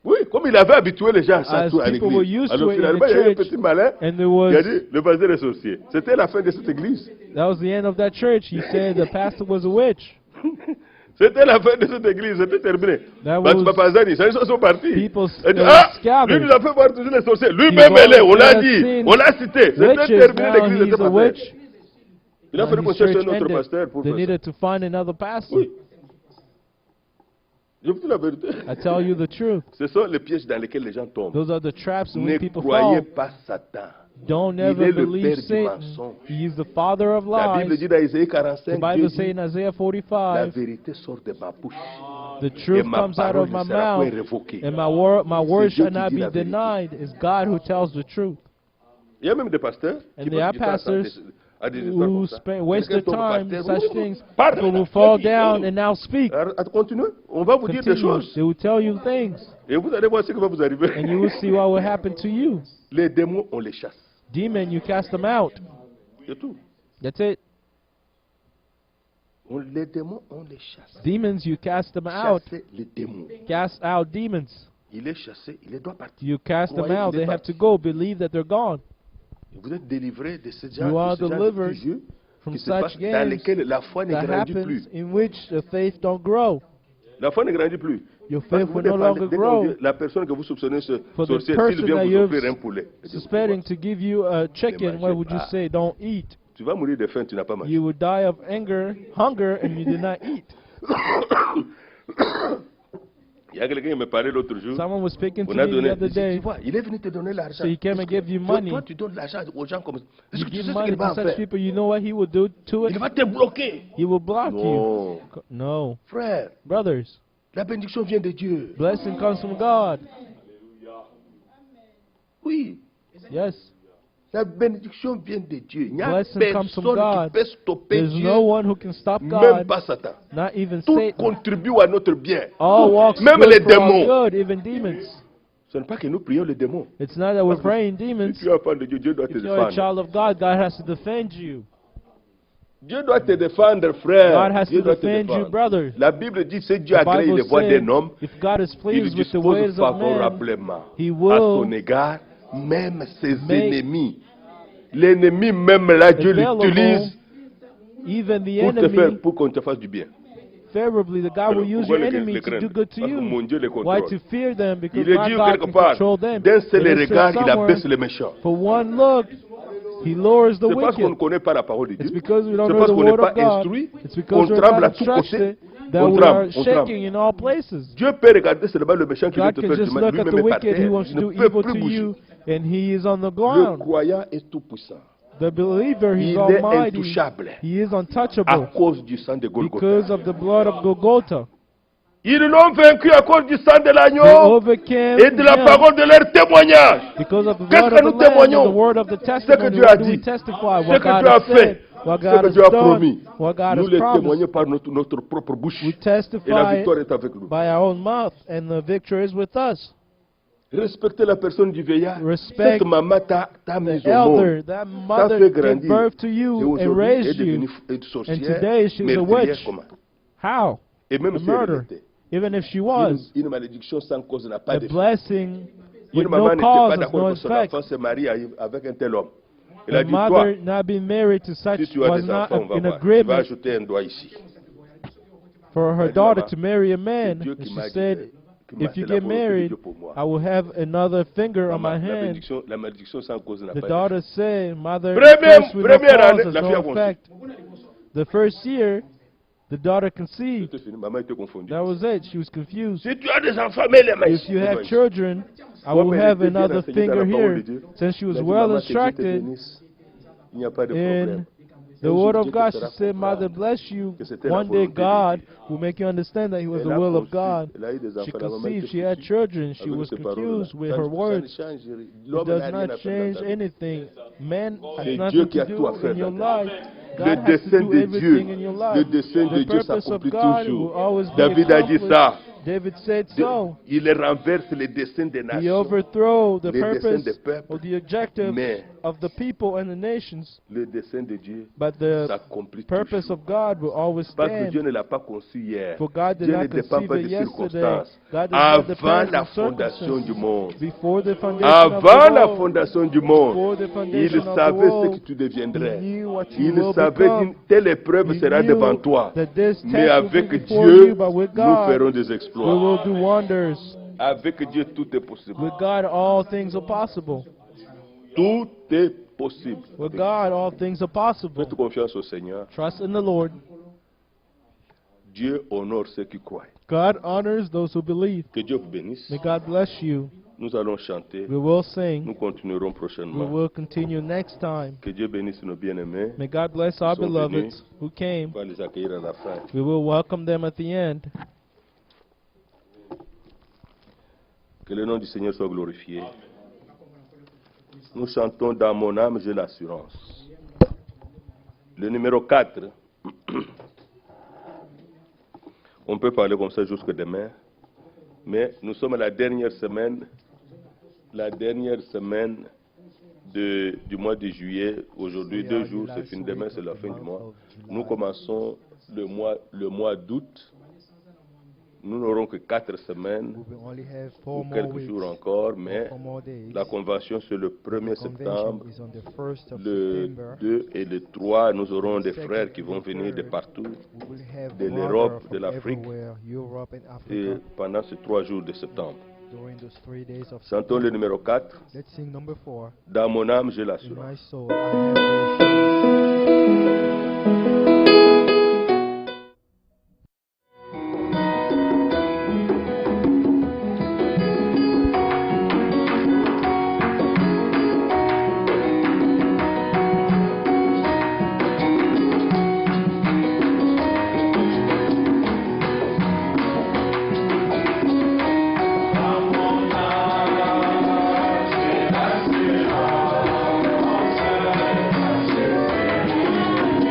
Oui, comme il avait habitué les gens à ça As tout à people were l'église. used Alors to it in finalement, the il y a eu un church, petit malin and there qui a was dit le pasteur est sorcier. C'était la fin de cette église. that was the end of that church. He said the pastor was a witch. C'était la fin de cette église, c'était terminé. That Parce was- que Papa Zani, ces gens sont partis. People Il dit, scattered. lui nous a fait voir toujours les sorciers. Lui-même He elle est, on l'a has dit, seen on l'a cité. C'était Witches, terminé, now l'église he's était a pas witch. faite. Il a fallu Now qu'on his cherche church un autre ended. pasteur pour They faire ça. needed to find another pastor. Oui. Je vous dis la vérité. I tell you the truth. Ce sont les pièges dans lesquels les gens tombent. Those are the traps in Ne which people croyez fall. pas Satan. Don't Il est ever le believe père du Satan. mensonge. He is the father of La Bible lies. dit dans Isaïe The 45, Dieu Bible dit, says in Isaiah la 45, vérité sort de ma bouche. the Et truth ma comes out parole of ne my sera point mouth, révoquée. and my word Dieu shall qui not dit be la vérité. denied. It's God who tells the truth. Il y a même des pasteurs And qui there are passent du temps pastors à des histoires who comme ça. waste their Quelqu'un tombe par time terre, in such things. parle. People will fall down and now speak. Alors, continuez, on va vous dire des Continue. choses. They will tell you things, Et vous allez voir ce qui va vous arriver. and you will see what will happen to you. Les démons, on les chasse. Demon, you cast them out. C'est tout. That's it. Les démons, on les chasse. Demons, you cast them out. Chasser les démons. Cast out demons. Il est chassé, il doit partir. You cast them Croyez out. qu'il est They have parti. to go. Believe that they're gone. Vous êtes délivré de ce You genre, are de ce genre delivered de jeux from qui se passe such dans games lesquels la foi ne that grandit happens plus. in which the faith don't grow. La foi ne grandit plus. Your Parce faith que vous will no défendez- longer dès qu'on grow. dit, la personne que vous soupçonnez ce For the sorcier, person s'il vient that vous you're offrir un poulet, suspecting to give you a chicken, what would you say? Don't eat. tu vas mourir de faim, tu n'as pas mangé. You will die of hunger, and you did not eat. Il y a quelqu'un qui me parlait l'autre jour. Someone was speaking to On a me the donné. other Tu day. vois, il est venu te donner l'argent. So he came and gave you Toi, money. toi, tu donnes l'argent aux gens comme ça. Est-ce You que tu give sais ce money qu'il va to en such faire? people, you know what he will do to Il it? va te bloquer. He will block Non. you. No. Frère, Brothers, la bénédiction vient de Dieu. blessing comes from God. Oui. Yes. La bénédiction vient de Dieu. Il n'y a Blessing comes personne from qui God. peut stopper There's Dieu, no one who can stop même God, pas Satan. not even Tout Satan. contribue à notre bien. All walks Même good les for our démons. good, even demons. Ce n'est pas que nous prions les démons. It's not that we're Parce que praying Si demons. tu es enfant de Dieu, Dieu doit te If you're a défendre. child of God, God has to defend you. Dieu doit te défendre, God frère. has Dieu to doit te defend you, défendre. brother. La Bible dit, si Dieu The agrée Bible les voies says, d'un homme, if God is il pleased with the dispose ways of man, favorablement He à son will égard, même ses make ennemis. L'ennemi même là, Dieu l'utilise even the pour te faire, enemy pour qu'on te fasse du bien. favorably. The God Alors, will use pourquoi your les enemy to craindre? do good to Parce que mon you. Dieu les Why contrôle. to fear them? Because Il est my dit God quelque can part, control them. d'un seul It is said regard, il somewhere, abaisse les méchants. for one look, He lowers the C'est parce qu'on ne wicked. connaît pas la parole de It's Dieu. because we don't C'est know parce the qu'on n'est word pas of God. instruit. It's On because we're tremble not à tous côtés. instructed that On we tremble, are on tremble. shaking in all places. Dieu peut regarder seulement le méchant qui veut God te can faire du just mal. look at the Lui-même est par wicked terre. who wants Il to ne do peut evil plus to bouger. you, and he is on the Le ground. croyant est tout puissant. The believer, he's Il est almighty. intouchable He is à untouchable cause du sang de Golgotha. because of the blood of Golgotha. Ils l'ont vaincu à cause du sang de They l'agneau overcame et de la him parole de leur témoignage. because of the Qu'est-ce blood que of the nous Lamb and the témoignons? word of the Ce que testimony. Dieu a What do we dit, testify? ce What que God Dieu a has fait, said, what ce God que has Dieu a done, promis. what God Nous has les promised. témoignons par notre propre bouche. We Et la testify victoire est avec nous. by our own mouth, and the victory is with us. Respectez la personne du vieillard. Respect Cette maman t'a The mise au monde. elder, that T'a mother fait gave grandir. birth to Et you and aujourd'hui, elle raised est devenue you. une And sorcière, today she's a meurtrière witch. comment? How? Et même A si elle murder. l'était. Even if she was. Une malédiction sans cause n'a pas A d'effet. blessing Une with maman no n'était pas cause, d'accord no que son effect. enfant se marie avec un tel homme. Elle a A dit, toi, mother not being married to such si tu as was des not enfants, on va in voir. Tu vas agreement ajouter un doigt ici. for her Elle dit, daughter maman, to marry a c'est man. Dieu And qui she m'a dit, said, qui m'a if you fait la get volonté de married, Dieu pour moi. I will have another finger on Maman, my hand. la malédiction sans cause n'a The pas daughter d'effet. said, mother, Première curse with no année, cause has la fille a no conçu. effect. The first year, the daughter conceived. C'était fini. Maman était confondue. That was it. She was confused. Si tu as des enfants, mets-les mains If ici. you Mets-les have mains ici. children, I Comme will elle have était bien another enseignée dans la finger parole de here. Dieu, Since she elle a was dit, well maman, que Dieu te instructed bénisse. Il n'y a pas de in problème. the Un word jour, of Dieu te God, she fera said, Mother, comprendre bless you. que c'était la One day volonté de God Dieu. will make you understand that He was the Elle a will of conçu, God. elle a eu des She enfants, la maman conceived, était she had foutue children, she avec was ces paroles-là. confused with Ça her ne words. change rien. It L'homme does n'a rien not à faire dans change ta vie. anything. Man has C'est Dieu nothing qui a to tout à do faire in your dans ta life. Le God has to dessein do de everything Dieu, in your le life. dessein de The Dieu purpose of s'accomplit God will toujours. always be David a dit accomplished. ça. David said so. Il renverse les desseins des He nations. overthrow the Les desseins purpose des peuples. or the objective Mais of the people and the nations, le dessein de Dieu but the s'accomplit purpose toujours. of God will always Parce que Dieu stand. ne l'a pas conçu hier. For God did Dieu ne not dépend conceive pas it des yesterday. circonstances. God does not Avant depend la on fondation du circumstances. monde, Before the foundation of avant the la world, fondation du monde, before the il foundation of the savait ce que world, tu He deviendrais. knew what you Il will savait become. qu'une telle épreuve He sera devant knew toi. that this Mais test will be avec before Dieu, you, but with nous God, ferons des we exploits. will do wonders. Avec Dieu, tout est possible. With God, all things are possible. Tout est possible. With God, all things are possible. Faites confiance au Seigneur. Trust in the Lord. Dieu honore ceux qui croient. God honors those who believe. Que Dieu vous bénisse. May God bless you. Nous allons chanter. We will Nous sing. continuerons We prochainement. will continue next time. Que Dieu bénisse nos bien-aimés. May God bless our Ils sont beloveds venus. who came. On va les accueillir à la fin. We will welcome them at the end. Que le nom du Seigneur soit glorifié. Nous chantons dans mon âme, j'ai l'assurance. Le numéro 4. On peut parler comme ça jusque demain. Mais nous sommes à la dernière semaine du mois de juillet. Aujourd'hui, 2 jours, c'est fini. Demain, c'est la fin du mois. Nous commençons le mois d'août. Nous n'aurons que 4 semaines, We will only have ou 4 more quelques weeks, jours encore, mais 4 more days. la convention c'est le 1er Convention septembre. is on the 1st of Le September. 2 et le 3, nous aurons des frères qui vont venir de partout. We will have de brothers l'Europe, from de l'Afrique. everywhere, Europe and Et Africa, pendant ces 3 jours de septembre. during those 3 days of Chantons le numéro 4. Let's sing number 4. Dans mon âme, j'ai In l'assurance. my soul, I have the assurance. Dans mon âme, j'ai l'assurance.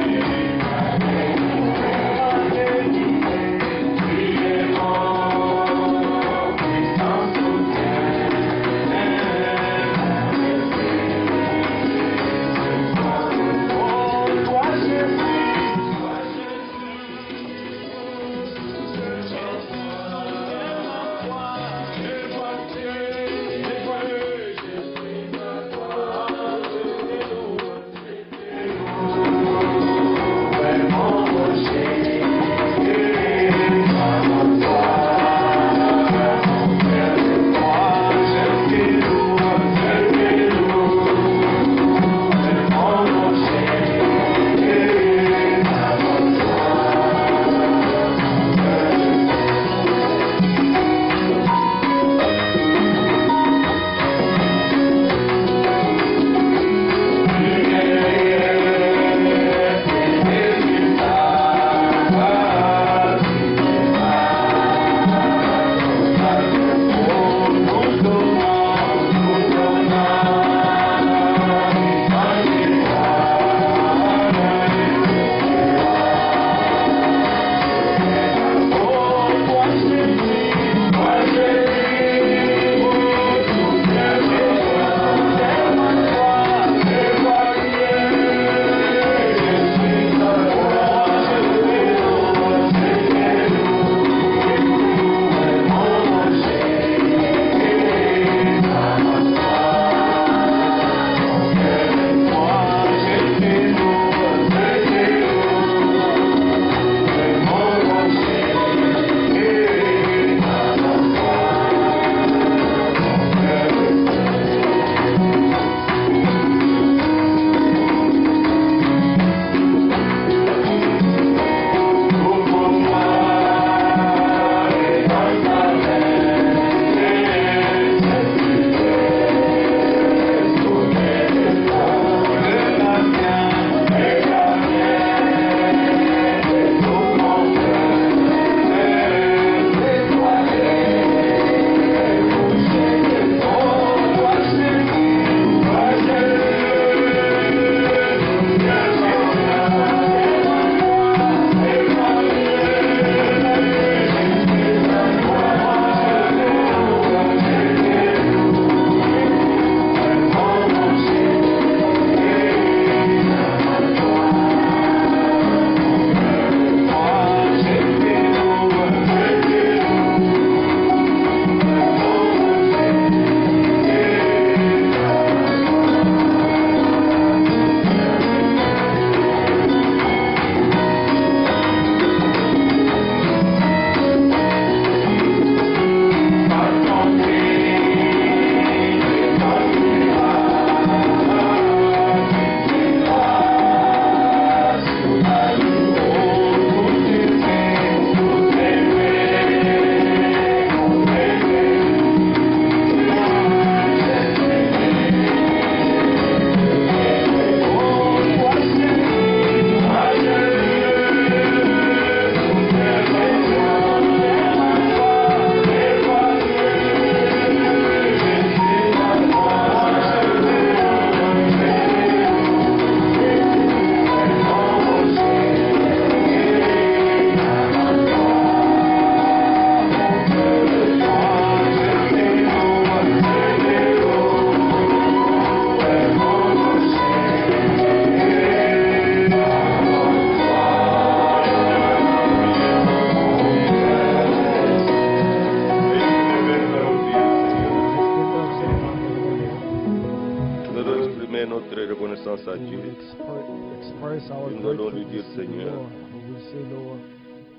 reconnaissance à we Dieu. will express our Nous allons lui dire, gratefulness to you, Seigneur, Lord. We will say, Lord,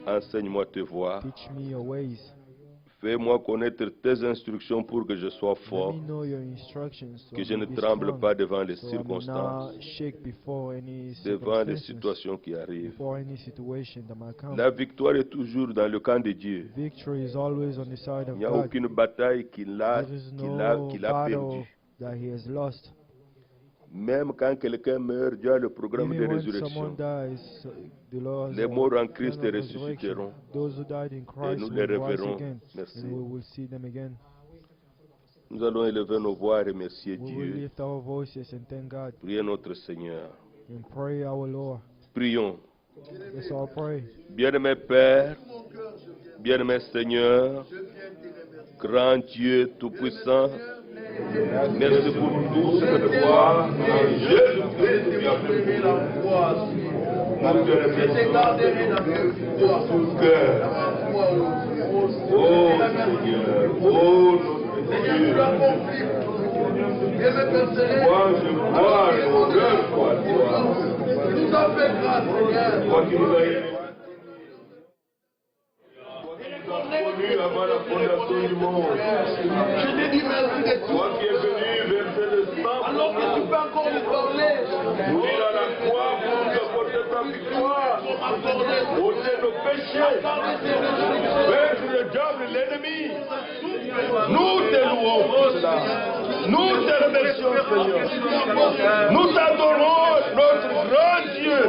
enseigne-moi tes voies. teach me your ways. Fais-moi connaître tes instructions pour que je sois Let fort, me know your instructions so que I je may ne be tremble strong, pas devant les so I may circonstances, not shake before any devant les circumstances, situations qui arrivent. before any situation that might come. La victoire est toujours dans le camp de Dieu. Victory is always on the side Il of n'y a God. aucune bataille qu'il a, There is qu'il a, no qu'il a battle perdue. that he has lost. Même quand quelqu'un meurt, Dieu a le programme de Even when résurrection. someone dies, the Lord has Les a morts en plan Christ of ressusciteront. resurrection. Those who died in Et Christ nous les will rise reverrons. again, Merci. and we will see them again. Nous allons élever nos voix et remercier We will Dieu. lift our voices and thank God Priez notre Seigneur. and pray our Lord. Prions. Let's all pray. Bien-aimé Père, bien-aimé Seigneur, grand Dieu Tout-Puissant, merci pour tout ce que tu vois en Jésus-Christ qui a fait pour nous. Nous te remercions de tout cœur. Oh Seigneur, oh notre Dieu. Moi je crois, je crois toi. Toi qui nous as aimés. Connu avant la fondation du monde. Toi qui es venu verser le sang. Alors que tu peux encore nous parler. Mourir à la croix pour nous apporter ta victoire. Ôter nos péchés. Vaincre le diable, l'ennemi. Nous te louons pour cela. Nous te remercions, Seigneur. Nous t'adorons, notre grand Dieu.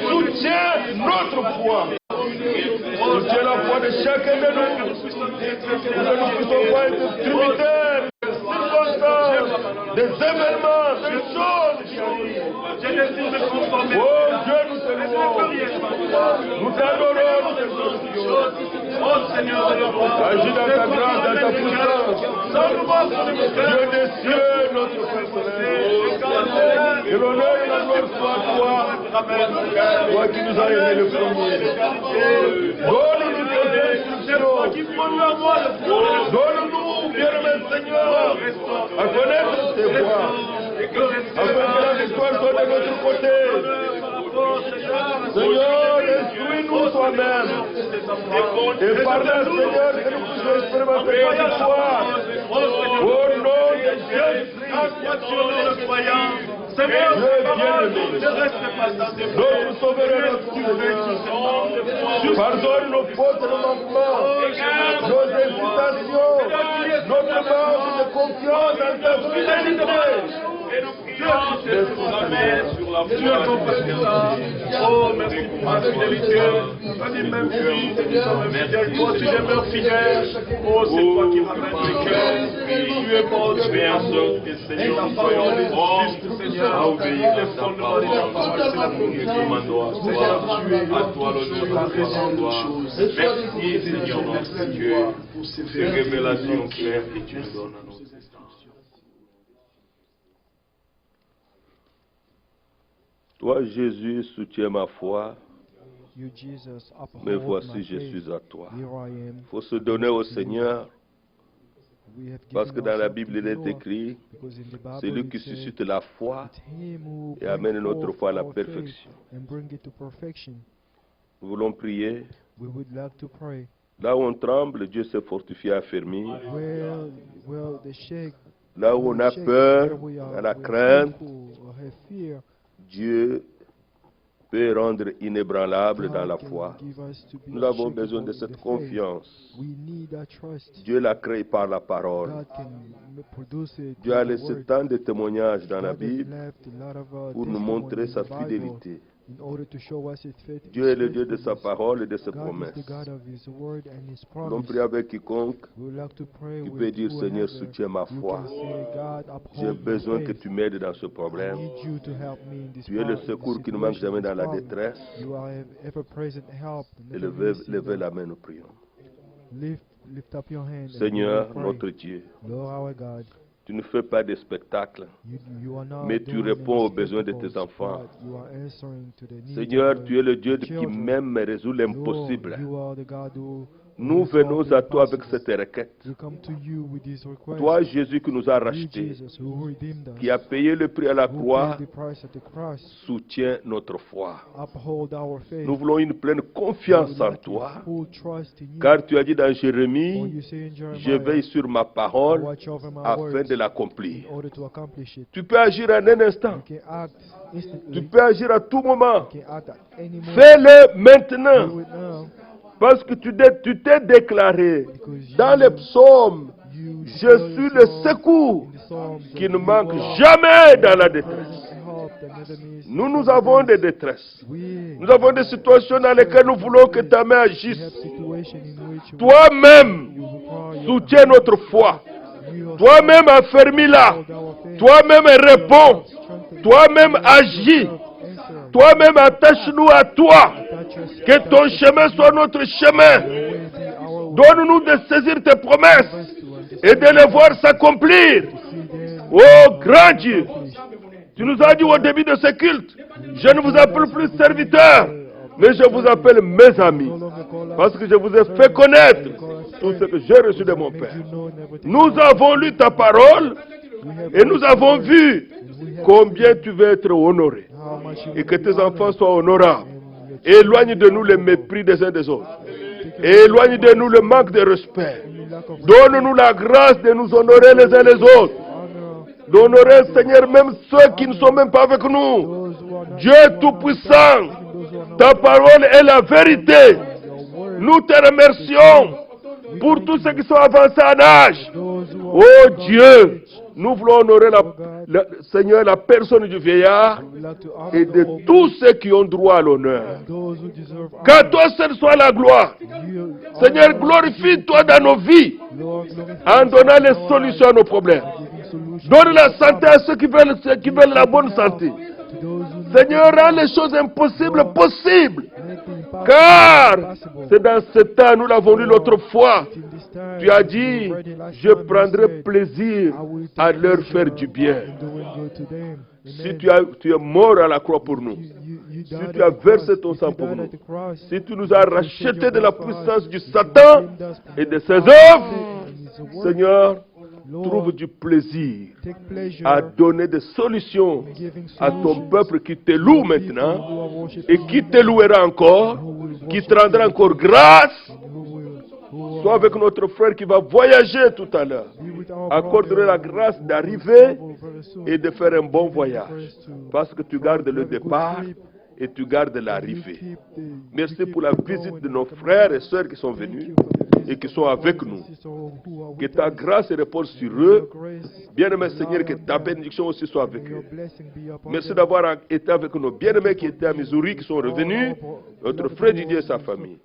Soutiens notre foi. Soutiens la foi de chacun de nous. Pour que nous puissions pas être tributaires des circonstances, des événements, des choses qui arrivent. Oh Dieu, nous te louons. Nous t'adorons, nous te glorifions. Agis dans ta grâce, dans ta puissance. Dieu des cieux, notre Père céleste. Que l'honneur et la gloire soient à toi. Toi qui nous as aimés le premier. Donne-nous tes instructions. Donne-nous, bien-aimé Seigneur, à connaître tes voies, afin que la victoire soit de notre côté. Seigneur, instruis-nous toi-même. Et par là, Seigneur, que nous puissions expérimenter ta victoire. Au nom de Jésus-Christ. Seigneur, bien-aimé, notre Sauveur et notre Seigneur, pardonne nos fautes et nos manquements, nos hésitations, notre manque de confiance dans ta fidélité. Sur la foi, oh, merci pour ta fidélité. Même si toi tu demeures fidèle, oh, c'est toi qui ramènes les cœurs. Tu es bon, tu fais en sorte que Seigneur, nous soyons prompts, Seigneur, à obéir les fondements de ta parole. C'est la nous demandons à toi l'honneur, la gloire. Merci, Seigneur, notre Dieu, pour ces révélations claires que tu nous donnes à nous. Toi, Jésus, soutiens ma foi, You, Jesus, mais uphold voici, my je faith. suis à toi. Here I am. Il faut se donner au Seigneur, We have parce que given dans la ourselves Bible, to il the est Lord, écrit, because in the Bible c'est lui it qui says, suscite la foi it's him who et brings amène notre forth foi à la our faith perfection. and bring it to perfection. Nous voulons prier. We would like to pray. Là où on tremble, Dieu s'est fortifié, affermi. Well, the shake. Là où on a shake, peur, where we on are, a la we are crainte, fearful or have fear, Dieu peut rendre inébranlable dans God la can foi. give us to be Nous avons besoin unshakable de in cette the faith. confiance. We need that trust. Dieu l'a créé par la parole. God can produce it Dieu through a the laissé word. tant de témoignages dans la God has Bible left a lot of pour nous testimony montrer in sa the Bible fidélité. in order to show us his faith. Dieu est le Dieu de sa parole et de ses God is promesses. the God of his word and his Nous allons promise. prier avec quiconque We would like to pray qui with peut dire, Seigneur, whoever soutiens ma you foi. can say, God, J'ai uphold my besoin que faith. tu m'aides dans ce I problème. need you to help me in this Tu es le in this secours qui ne manque situation, jamais this dans la problem. détresse. You are ever-present help. Et Never levez la main, nous prions. Lift up your hand and Seigneur, we will notre pray. Dieu, Lord our God, tu ne fais pas de spectacle, you are not mais tu doing réponds any aux besoins de tes spectacles, enfants. but you are answering to the needs Seigneur, of tu es le Dieu qui children. même résout Lord, l'impossible. you are the God who Nous venons à toi avec cette requête. We come to you with this request. Toi, Jésus, qui nous a You, rachetés, Jesus, who redeemed us, qui a payé le prix à la who croix, paid the price at the cross, soutiens notre foi. uphold our faith. Nous voulons une pleine We confiance would en like toi, full trust in you. car tu as dit dans For Jérémie, you say in je Jeremiah, veille sur ma I parole watch over my afin words de l'accomplir. in order to accomplish it. Tu peux agir en un instant. You can act Tu instantly. peux agir à tout moment. You can act at any moment. Fais-le Do maintenant. it now, Parce que tu t'es déclaré because dans les psaumes, you je declare suis le yourself secours in the Psalms qui that ne you manque are jamais dans la present détresse. help that never misses. Nous avons des détresses. We Nous avons des situations dans lesquelles nous voulons que ta main have agisse. situations in which Toi-même, you require your soutiens notre foi. you Toi-même, affermis-la. hold our faith. Toi-même, réponds. Strengthen Toi-même, yourself, agis. answer. Toi-même, attache-nous à toi. Touch us, Que ton chemin soit notre chemin. your way be our way. Donne-nous de saisir tes promesses Us to understand et de les voir s'accomplir. see them Oh grand Dieu, accomplished. tu nous as dit au début de ce culte, je ne vous appelle plus serviteurs, mais je vous appelle mes amis, No longer call us parce que je vous ai fait connaître tout ce que j'ai reçu de mon made Père. you know and everything. Nous avons lu ta parole We have et nous avons vu we have combien tu veux être honoré how much you et que will be tes enfants honored. soient honorables. And your Éloigne de nous le mépris des uns des autres. take away Éloigne de nous le manque de respect. any lack of Donne-nous la grâce de nous honorer les uns les autres. honor. D'honorer, Seigneur, même ceux qui ne sont même pas avec nous. Those who are not Dieu Tout-Puissant, those who are not ta parole est la vérité. your word. Nous te remercions pour tous ceux qui sont avancés en âge. Those who Oh are Dieu, nous voulons honorer Seigneur, la personne du vieillard we like to honor et the de old tous ceux qui ont droit à l'honneur. those who deserve Qu'à honor. toi seul soit la gloire. You, Seigneur, glorifie-toi dans nos vies Lord, glorify en donnant les our solutions à nos problèmes. giving solutions Donne la santé à ceux qui veulent la bonne santé. to those who need Seigneur, rends les choses impossibles possibles. make the impossible Car possible. c'est dans ce temps, nous l'avons lu l'autre fois, In this time, tu as you dit, read it last je time, you prendrai said, plaisir I will à take leur pleasure faire du bien. in doing good to them. Si Amen. tu es mort à la croix pour nous, You si died tu at as the versé cross, ton if sang you pour died nous, at the cross, si tu nous as you shed rachetés your de la blood for us, puissance du if you Satan redeemed us from et the de ses power of œuvres, Satan and his work, Seigneur, Lord, trouve du plaisir take pleasure à donner des solutions in giving à ton solutions peuple qui te loue to people maintenant who are worshiping et qui you te louera encore, qui te rendra encore grâce. who Sois avec notre frère qui va voyager tout à l'heure. be with our Accorde-lui la brother grâce who will d'arriver travel very soon. et de faire un bon Give him voyage. grace to Parce que tu gardes le have a good départ trip. et tu gardes You l'arrivée. keep the- you Merci keep pour la the visite going de and nos the frères coming. et sœurs qui sont Thank venus you for the visit et qui of sont our avec brothers and nous. sisters who are Que with ta us. grâce repose sur May your eux. grace Bien-aimé rely Seigneur, que on ta them. bénédiction aussi soit avec May your eux. blessing be upon Merci them. d'avoir été avec nos bien-aimés qui étaient à Missouri, qui sont revenus, notre frère Didier et sa famille.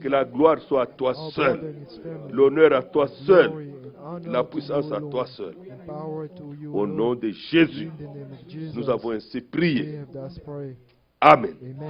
Que la gloire soit à toi seul, l'honneur à toi seul, la puissance à toi seul. Au nom de Jésus, nous avons ainsi prié. Amen. Amen.